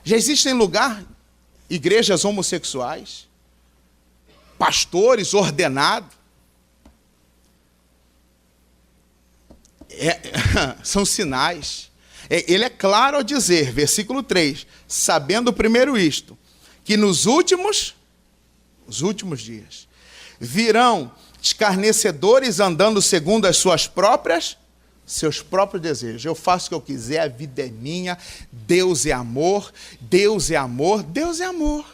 Speaker 1: Já existem igrejas homossexuais, pastores ordenados. São sinais. Ele é claro ao dizer, versículo 3, sabendo primeiro isto, que nos últimos dias, virão escarnecedores andando segundo seus próprios desejos. Eu faço o que eu quiser, a vida é minha, Deus é amor, Deus é amor, Deus é amor.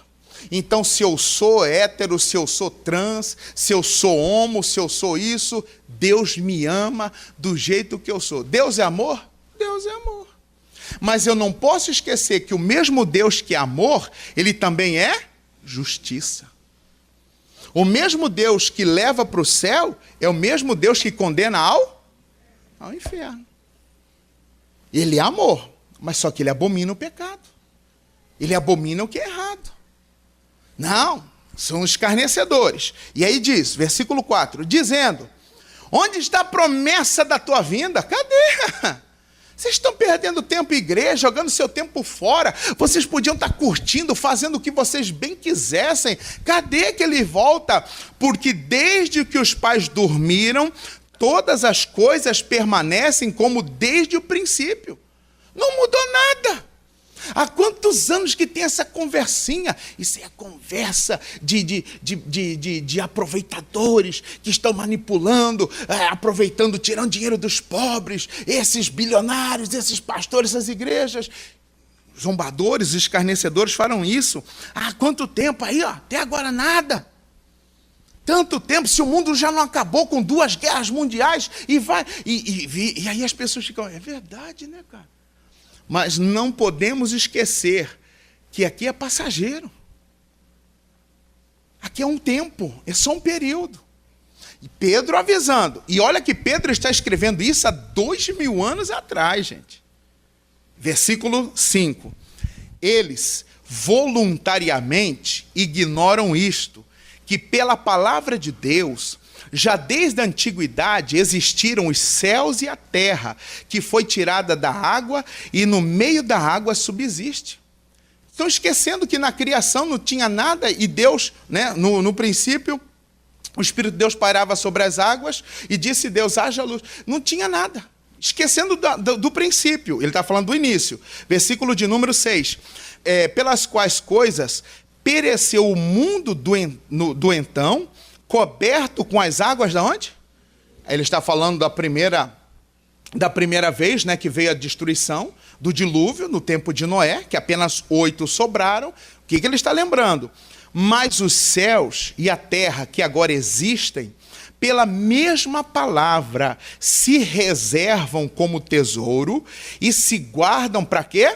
Speaker 1: Então, se eu sou hétero, se eu sou trans, se eu sou homo, se eu sou isso, Deus me ama do jeito que eu sou. Deus é amor? Deus é amor. Mas eu não posso esquecer que o mesmo Deus que é amor, ele também é justiça. O mesmo Deus que leva para o céu é o mesmo Deus que condena ao inferno. Ele é amor, mas só que ele abomina o pecado. Ele abomina o que é errado. Não, são escarnecedores. E aí diz, versículo 4, dizendo, onde está a promessa da tua vinda? Cadê? Vocês estão perdendo tempo em igreja, jogando seu tempo fora. Vocês podiam estar curtindo, fazendo o que vocês bem quisessem. Cadê que ele volta? Porque desde que os pais dormiram, todas as coisas permanecem como desde o princípio. Não mudou nada. Há quantos anos que tem essa conversinha? Isso é a conversa de aproveitadores que estão manipulando, aproveitando, tirando dinheiro dos pobres, esses bilionários, esses pastores, essas igrejas. Zombadores, escarnecedores falam isso. Há quanto tempo aí, ó, até agora nada. Tanto tempo, se o mundo já não acabou com 2 guerras mundiais, e aí as pessoas ficam, é verdade, né, cara? Mas não podemos esquecer que aqui é passageiro. Aqui é um tempo, é só um período. E Pedro avisando. E olha que Pedro está escrevendo isso há 2000 anos atrás, gente. Versículo 5. Eles voluntariamente ignoram isto, que pela palavra de Deus, já desde a antiguidade existiram os céus e a terra, que foi tirada da água e no meio da água subsiste. Estão esquecendo que na criação não tinha nada e Deus, né, no princípio, o Espírito de Deus pairava sobre as águas e disse Deus, haja luz. Não tinha nada. Esquecendo do princípio. Ele está falando do início. Versículo de número 6. Pelas quais coisas pereceu o mundo do então, coberto com as águas da onde? Ele está falando da primeira vez, né, que veio a destruição, do dilúvio, no tempo de Noé, que apenas 8 sobraram. O que ele está lembrando? Mas os céus e a terra que agora existem, pela mesma palavra, se reservam como tesouro e se guardam para quê?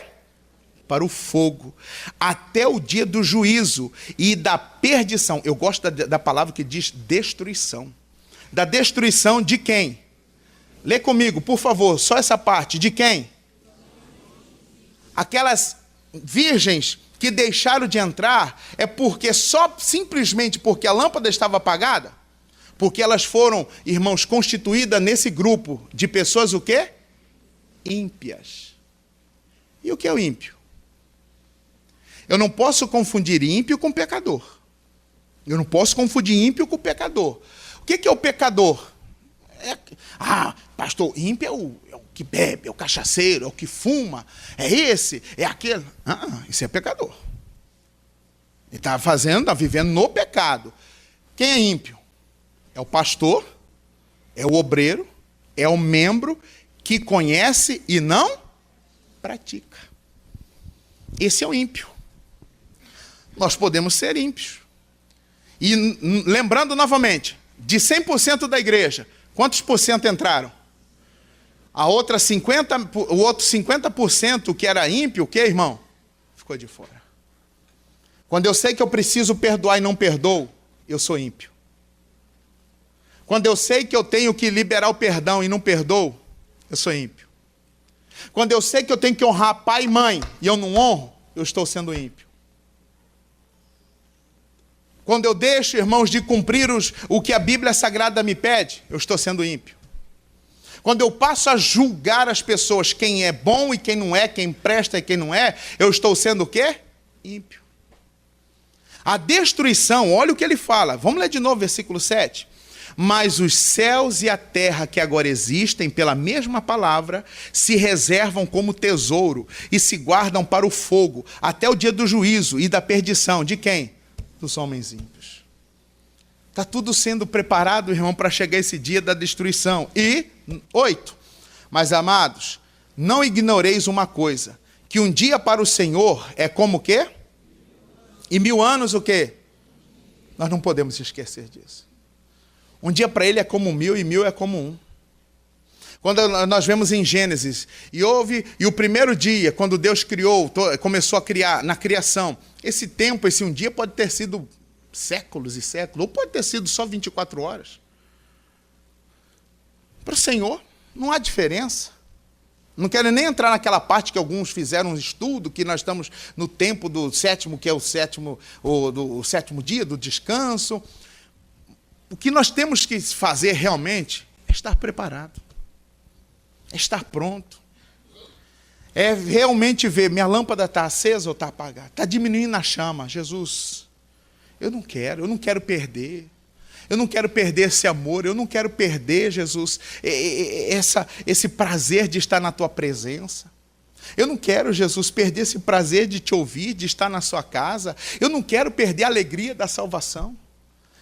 Speaker 1: Para o fogo, até o dia do juízo e da perdição. Eu gosto da palavra que diz destruição. Da destruição de quem? Lê comigo, por favor, só essa parte. De quem? Aquelas virgens que deixaram de entrar, é porque simplesmente porque a lâmpada estava apagada? Porque elas foram, irmãos, constituídas nesse grupo de pessoas o quê? Ímpias. E o que é o ímpio? Eu não posso confundir ímpio com pecador. Eu não posso confundir ímpio com pecador. O que é o pecador? Pastor, ímpio é o que bebe, é o cachaceiro, é o que fuma, é esse, é aquele. Isso é pecador. Ele está vivendo no pecado. Quem é ímpio? É o pastor, é o obreiro, é o membro que conhece e não pratica. Esse é o ímpio. Nós podemos ser ímpios. E lembrando novamente, de 100% da igreja, quantos por cento entraram? O outro 50% que era ímpio, o que, irmão? Ficou de fora. Quando eu sei que eu preciso perdoar e não perdoo, eu sou ímpio. Quando eu sei que eu tenho que liberar o perdão e não perdoo, eu sou ímpio. Quando eu sei que eu tenho que honrar pai e mãe e eu não honro, eu estou sendo ímpio. Quando eu deixo, irmãos, de cumprir o que a Bíblia Sagrada me pede, eu estou sendo ímpio. Quando eu passo a julgar as pessoas, quem é bom e quem não é, quem presta e quem não é, eu estou sendo o quê? Ímpio. A destruição, olha o que ele fala. Vamos ler de novo, versículo 7. Mas os céus e a terra que agora existem, pela mesma palavra, se reservam como tesouro e se guardam para o fogo, até o dia do juízo e da perdição. De quem? Dos homens ímpios. Está tudo sendo preparado, irmão, para chegar esse dia da destruição. E, 8. Mas, amados, não ignoreis uma coisa, que um dia para o Senhor é como o quê? E 1000 anos o quê? Nós não podemos esquecer disso. Um dia para ele é como 1000 e 1000 é como 1. Quando nós vemos em Gênesis, e o primeiro dia, quando Deus criou, começou a criar, na criação, esse tempo, esse um dia pode ter sido séculos e séculos, ou pode ter sido só 24 horas. Para o Senhor, não há diferença. Não quero nem entrar naquela parte que alguns fizeram um estudo, que nós estamos no tempo do sétimo, que é o sétimo dia, do descanso. O que nós temos que fazer realmente é estar preparado, é estar pronto, é realmente ver, minha lâmpada está acesa ou está apagada, está diminuindo a chama. Jesus, eu não quero perder. Eu não quero perder esse amor, eu não quero perder, Jesus, esse prazer de estar na tua presença. Eu não quero, Jesus, perder esse prazer de te ouvir, de estar na sua casa. Eu não quero perder a alegria da salvação.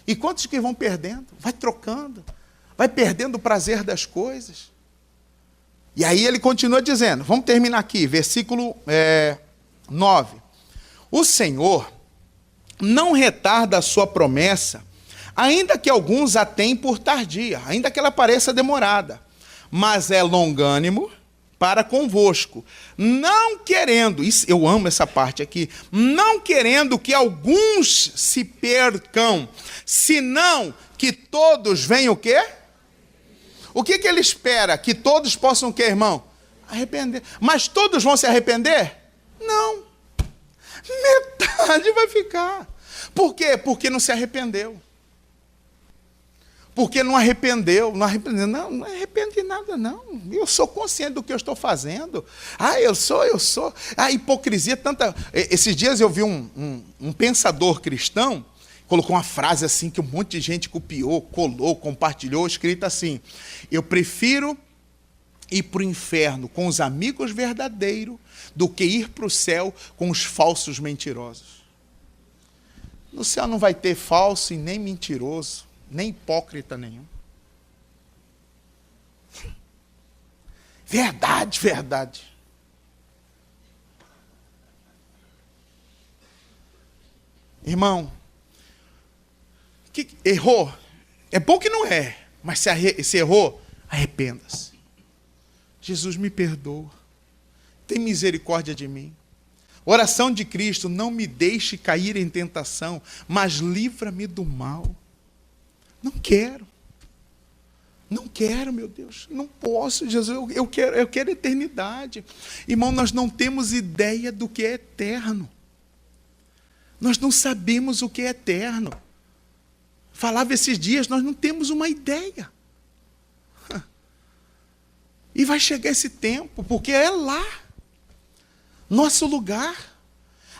Speaker 1: E quantos que vão perdendo? Vai trocando, vai perdendo o prazer das coisas. E aí ele continua dizendo, vamos terminar aqui, versículo 9. O Senhor não retarda a sua promessa, ainda que alguns a tenham por tardia, ainda que ela pareça demorada, mas é longânimo para convosco, não querendo, isso, eu amo essa parte aqui, não querendo que alguns se percam, senão que todos venham o quê? O que ele espera? Que todos possam o quê, irmão? Arrepender. Mas todos vão se arrepender? Não. Metade vai ficar. Por quê? Porque não se arrependeu. Porque não arrependeu, não arrependo de nada, não. Eu sou consciente do que eu estou fazendo. Eu sou. A hipocrisia, tanta... Esses dias eu vi um pensador cristão, colocou uma frase assim, que um monte de gente copiou, colou, compartilhou, escrita assim: eu prefiro ir para o inferno com os amigos verdadeiros do que ir para o céu com os falsos mentirosos. No céu não vai ter falso e nem mentiroso, nem hipócrita nenhum. Verdade, verdade. Irmão, que errou, é bom que não é, mas se errou, arrependa-se. Jesus, me perdoa, tem misericórdia de mim. Oração de Cristo: não me deixe cair em tentação, mas livra-me do mal. Não quero, meu Deus, não posso, Jesus, eu quero eternidade. Irmão, nós não temos ideia do que é eterno. Nós não sabemos o que é eterno. Falava esses dias, nós não temos uma ideia. E vai chegar esse tempo, porque é lá, nosso lugar.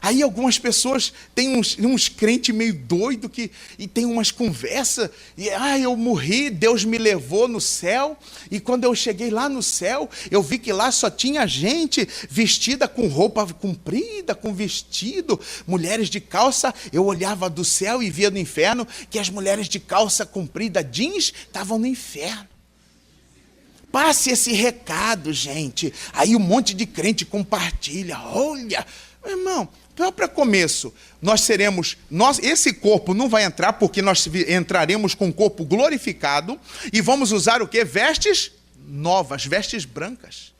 Speaker 1: Aí algumas pessoas têm uns crentes meio doidos e tem umas conversas, e eu morri, Deus me levou no céu, e quando eu cheguei lá no céu, eu vi que lá só tinha gente vestida com roupa comprida, com vestido, mulheres de calça. Eu olhava do céu e via no inferno que as mulheres de calça comprida, jeans, estavam no inferno. Passe esse recado, gente. Aí um monte de crente compartilha. Olha, meu irmão, para começo, esse corpo não vai entrar, porque nós entraremos com o corpo glorificado e vamos usar o quê? Vestes novas, vestes brancas.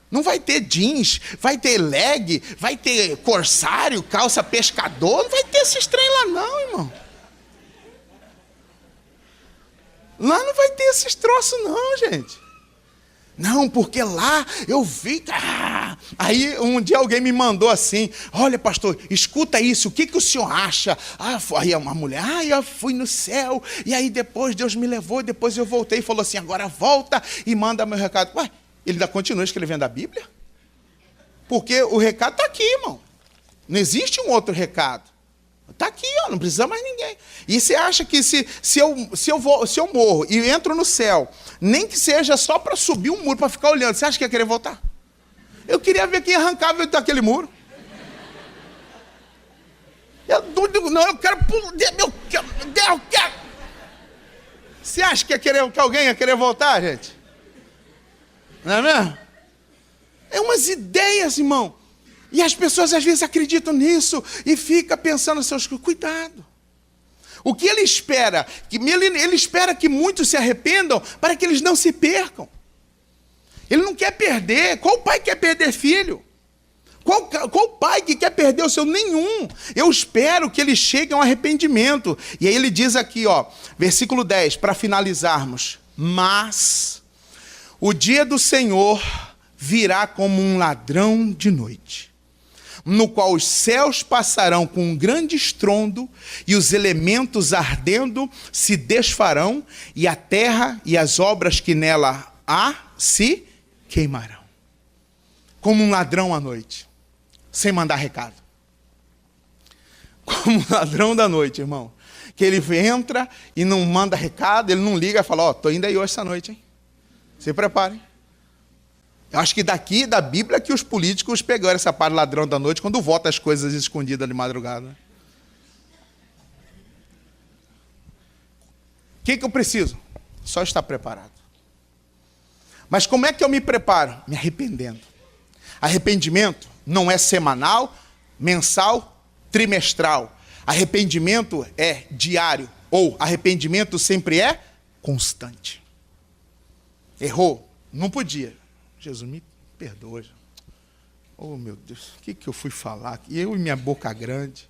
Speaker 1: Não vai ter jeans, vai ter leg, vai ter corsário, calça pescador, não vai ter esses trem lá não, irmão. Lá não vai ter esses troços não, gente. Não, porque lá eu vi... Aí um dia alguém me mandou assim, olha pastor, escuta isso, o que o senhor acha? Aí uma mulher, eu fui no céu, e aí depois Deus me levou, depois eu voltei e falou assim, agora volta e manda meu recado. Ué, ele ainda continua escrevendo a Bíblia? Porque o recado está aqui, irmão. Não existe um outro recado. Está aqui, ó, não precisa mais ninguém. E você acha que se eu morro e entro no céu, nem que seja só para subir um muro, para ficar olhando, você acha que ia querer voltar? Eu queria ver quem arrancava daquele muro. Eu quero... Você acha que alguém ia querer voltar, gente? Não é mesmo? É umas ideias, irmão. E as pessoas às vezes acreditam nisso e fica pensando, seus cuidado. O que ele espera? Ele espera que muitos se arrependam para que eles não se percam. Ele não quer perder. Qual pai quer perder filho? Qual pai que quer perder o seu? Nenhum. Eu espero que eles cheguem ao arrependimento. E aí ele diz aqui, ó, versículo 10, para finalizarmos. Mas o dia do Senhor virá como um ladrão de noite, no qual os céus passarão com um grande estrondo, e os elementos ardendo se desfarão, e a terra e as obras que nela há se queimarão. Como um ladrão à noite, sem mandar recado. Como um ladrão da noite, irmão. Que ele entra e não manda recado, ele não liga e fala, estou indo aí hoje essa noite, hein? Se preparem. Eu acho que daqui da Bíblia que os políticos pegaram essa parte ladrão da noite quando votam as coisas escondidas de madrugada. O que eu preciso? Só estar preparado. Mas como é que eu me preparo? Me arrependendo. Arrependimento não é semanal, mensal, trimestral. Arrependimento é diário. Ou arrependimento sempre é constante. Errou? Não podia. Jesus, me perdoa. Oh, meu Deus, o que eu fui falar? Eu e minha boca grande.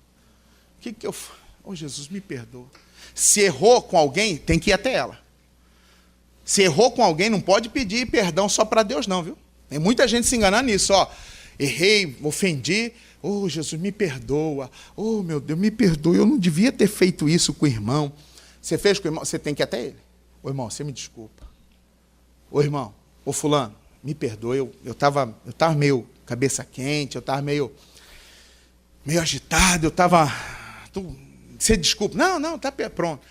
Speaker 1: Oh, Jesus, me perdoa. Se errou com alguém, tem que ir até ela. Se errou com alguém, não pode pedir perdão só para Deus, não, viu? Tem muita gente se enganando nisso, ó. Errei, ofendi. Oh, Jesus, me perdoa. Oh, meu Deus, me perdoa. Eu não devia ter feito isso com o irmão. Você fez com o irmão? Você tem que ir até ele. Ô, irmão, você me desculpa. Ô, irmão, ô, fulano, me perdoa, eu estava meio cabeça quente, eu estava meio agitado, você desculpa. Não, tá pronto.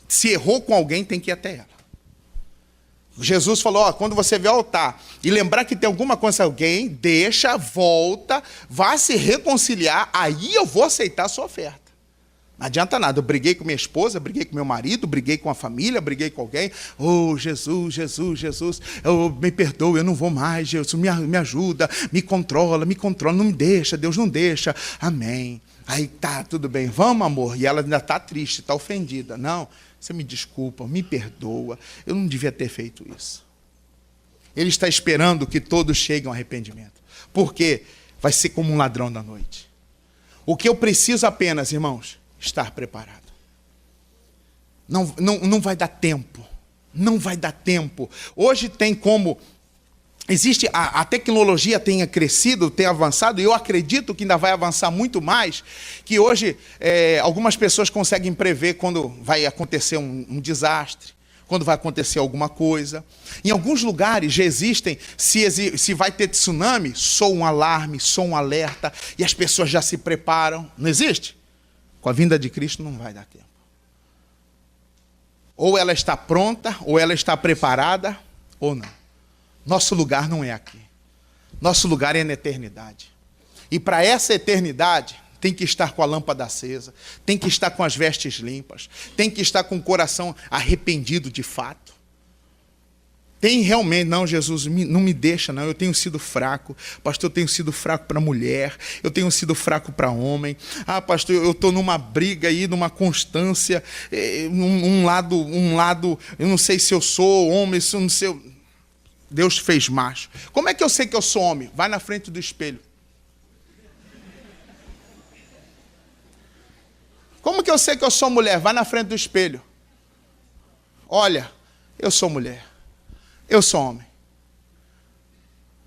Speaker 1: Se errou com alguém, tem que ir até ela. Jesus falou, quando você vê o altar e lembrar que tem alguma coisa com alguém, deixa, volta, vá se reconciliar, aí eu vou aceitar a sua oferta. Não adianta nada, eu briguei com minha esposa, briguei com meu marido, briguei com a família, briguei com alguém. Oh, Jesus, me perdoa, eu não vou mais, Jesus, me ajuda, me controla, não me deixa, Deus não deixa. Amém. Aí tá, tudo bem, vamos, amor. E ela ainda está triste, está ofendida. Não, você me desculpa, me perdoa, eu não devia ter feito isso. Ele está esperando que todos cheguem ao arrependimento. Porque vai ser como um ladrão da noite. O que eu preciso apenas, irmãos, estar preparado. Não vai dar tempo. Não vai dar tempo. Hoje tem como... Existe, a tecnologia tem crescido, tem avançado, e eu acredito que ainda vai avançar muito mais, que hoje algumas pessoas conseguem prever quando vai acontecer um desastre, quando vai acontecer alguma coisa. Em alguns lugares já existem, se vai ter tsunami, soa um alarme, soa um alerta, e as pessoas já se preparam. Não existe? Com a vinda de Cristo não vai dar tempo. Ou ela está pronta, ou ela está preparada, ou não. Nosso lugar não é aqui. Nosso lugar é na eternidade. E para essa eternidade, tem que estar com a lâmpada acesa, tem que estar com as vestes limpas, tem que estar com o coração arrependido de fato. Tem realmente, não, Jesus, não me deixa, não, eu tenho sido fraco. Pastor, eu tenho sido fraco para mulher, eu tenho sido fraco para homem. Ah, pastor, eu estou numa briga aí, numa constância, um lado, eu não sei se eu sou homem, se eu não sei... Deus fez macho. Como é que eu sei que eu sou homem? Vai na frente do espelho. Como que eu sei que eu sou mulher? Vai na frente do espelho. Olha, eu sou mulher. eu sou homem.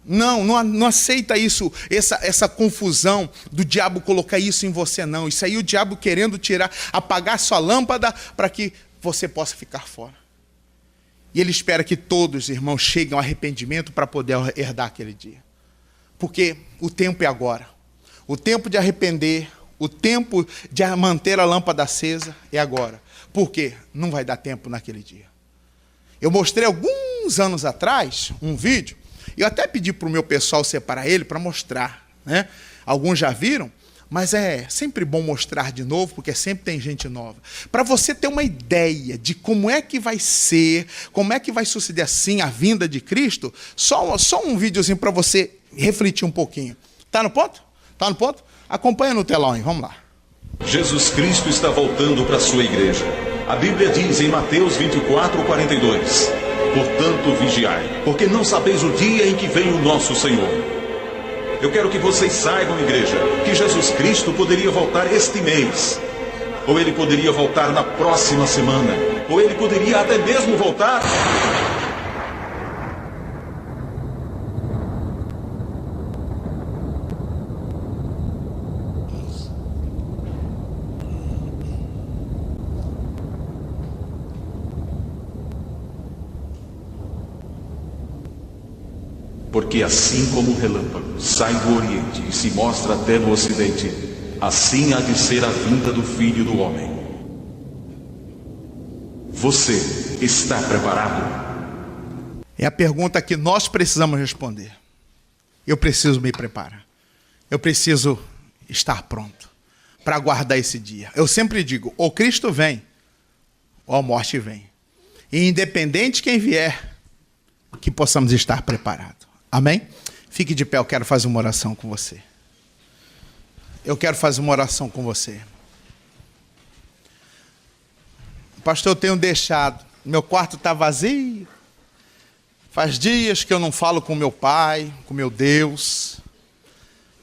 Speaker 1: Não aceita isso, essa confusão do diabo colocar isso em você, não. Isso aí o diabo querendo apagar sua lâmpada para que você possa ficar fora. E ele espera que todos, irmãos, cheguem ao arrependimento para poder herdar aquele dia. Porque o tempo é agora. O tempo de arrepender, o tempo de manter a lâmpada acesa é agora. Por quê? Não vai dar tempo naquele dia. Eu mostrei alguns anos atrás um vídeo. Eu até pedi para o meu pessoal separar ele para mostrar, né? Alguns já viram, mas é sempre bom mostrar de novo, porque sempre tem gente nova. Para você ter uma ideia de como é que vai ser, como é que vai suceder assim a vinda de Cristo, só um videozinho para você refletir um pouquinho. Tá no ponto? Tá no ponto? Acompanha no telão aí, vamos lá.
Speaker 2: Jesus Cristo está voltando para a sua igreja. A Bíblia diz em Mateus 24:42... Portanto, vigiai, porque não sabeis o dia em que vem o nosso Senhor. Eu quero que vocês saibam, igreja, que Jesus Cristo poderia voltar este mês, ou ele poderia voltar na próxima semana, ou ele poderia até mesmo voltar... Porque assim como o relâmpago sai do Oriente e se mostra até no Ocidente, assim há de ser a vinda do Filho do Homem. Você está preparado?
Speaker 1: É a pergunta que nós precisamos responder. Eu preciso me preparar. Eu preciso estar pronto para aguardar esse dia. Eu sempre digo, ou Cristo vem, ou a morte vem. E independente de quem vier, que possamos estar preparados. Amém? Fique de pé, eu quero fazer uma oração com você. Eu quero fazer uma oração com você. Pastor, eu tenho deixado, meu quarto está vazio. Faz dias que eu não falo com meu pai, com meu Deus.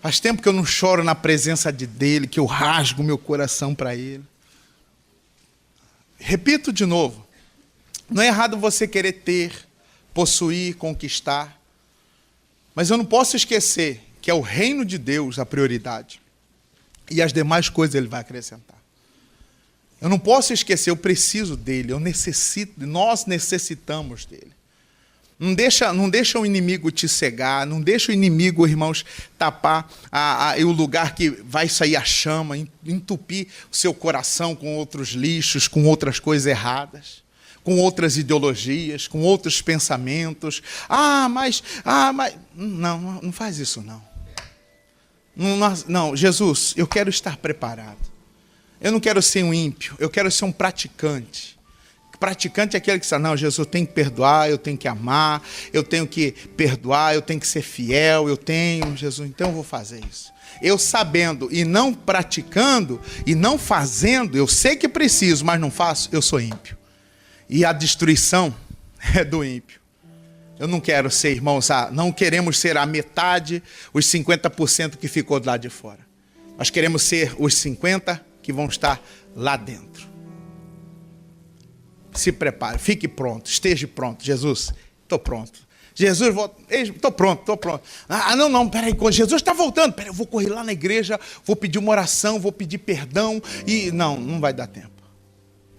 Speaker 1: Faz tempo que eu não choro na presença dele, que eu rasgo meu coração para ele. Repito de novo, não é errado você querer ter, possuir, conquistar. Mas eu não posso esquecer que é o reino de Deus a prioridade. E as demais coisas ele vai acrescentar. Eu não posso esquecer, eu preciso dele, nós necessitamos dele. Não deixa o inimigo te cegar, não deixa o inimigo, irmãos, tapar o lugar que vai sair a chama, entupir o seu coração com outros lixos, com outras coisas erradas, com outras ideologias, com outros pensamentos. Mas... Não faz isso não. Não, Jesus, eu quero estar preparado. Eu não quero ser um ímpio, eu quero ser um praticante. Praticante é aquele que diz, não, Jesus, eu tenho que perdoar, eu tenho que amar, eu tenho que perdoar, eu tenho que ser fiel, Jesus, então eu vou fazer isso. Eu sabendo e não praticando e não fazendo, eu sei que preciso, mas não faço, eu sou ímpio. E a destruição é do ímpio. Eu não quero ser, irmãos, não queremos ser a metade, os 50% que ficou do lado de fora. Nós queremos ser os 50% que vão estar lá dentro. Se prepare, fique pronto, esteja pronto. Jesus, estou pronto. Jesus, estou pronto. Não, peraí, quando Jesus está voltando, peraí, eu vou correr lá na igreja, vou pedir uma oração, vou pedir perdão, e não vai dar tempo.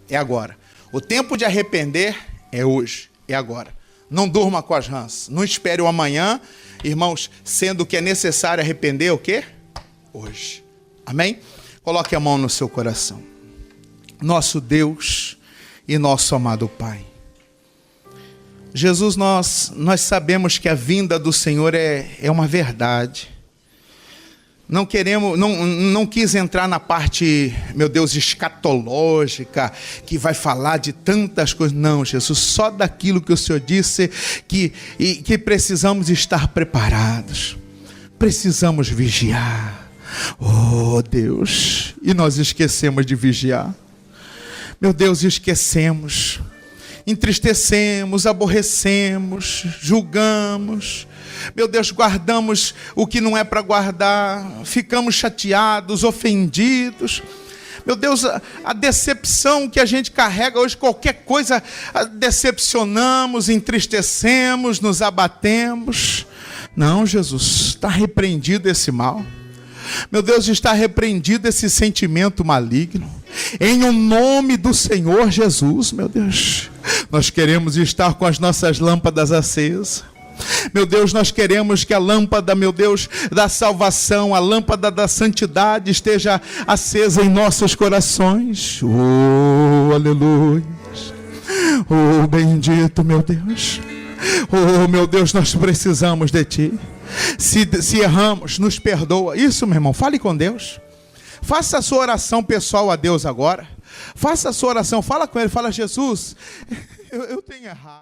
Speaker 1: É agora. O tempo de arrepender é hoje, é agora. Não durma com as rãs, não espere o amanhã, irmãos, sendo que é necessário arrepender o quê? Hoje. Amém? Coloque a mão no seu coração. Nosso Deus e nosso amado Pai. Jesus, nós sabemos que a vinda do Senhor é uma verdade. Não quis entrar na parte, meu Deus, escatológica, que vai falar de tantas coisas. Não, Jesus, só daquilo que o Senhor disse, que precisamos estar preparados. Precisamos vigiar. Oh, Deus, e nós esquecemos de vigiar. Meu Deus, esquecemos. Entristecemos, aborrecemos, julgamos. Meu Deus, guardamos o que não é para guardar. Ficamos chateados, ofendidos. Meu Deus, a decepção que a gente carrega hoje, qualquer coisa, decepcionamos, entristecemos, nos abatemos. Não, Jesus, está repreendido esse mal. Meu Deus, está repreendido esse sentimento maligno. Em o nome do Senhor Jesus, meu Deus, nós queremos estar com as nossas lâmpadas acesas. Meu Deus, nós queremos que a lâmpada, meu Deus, da salvação, a lâmpada da santidade esteja acesa em nossos corações. Oh, aleluia. Oh, bendito, meu Deus. Oh, meu Deus, nós precisamos de Ti. Se erramos, nos perdoa. Isso, meu irmão, fale com Deus. Faça a sua oração pessoal a Deus agora. Faça a sua oração, fala com Ele, fala: Jesus, eu tenho errado.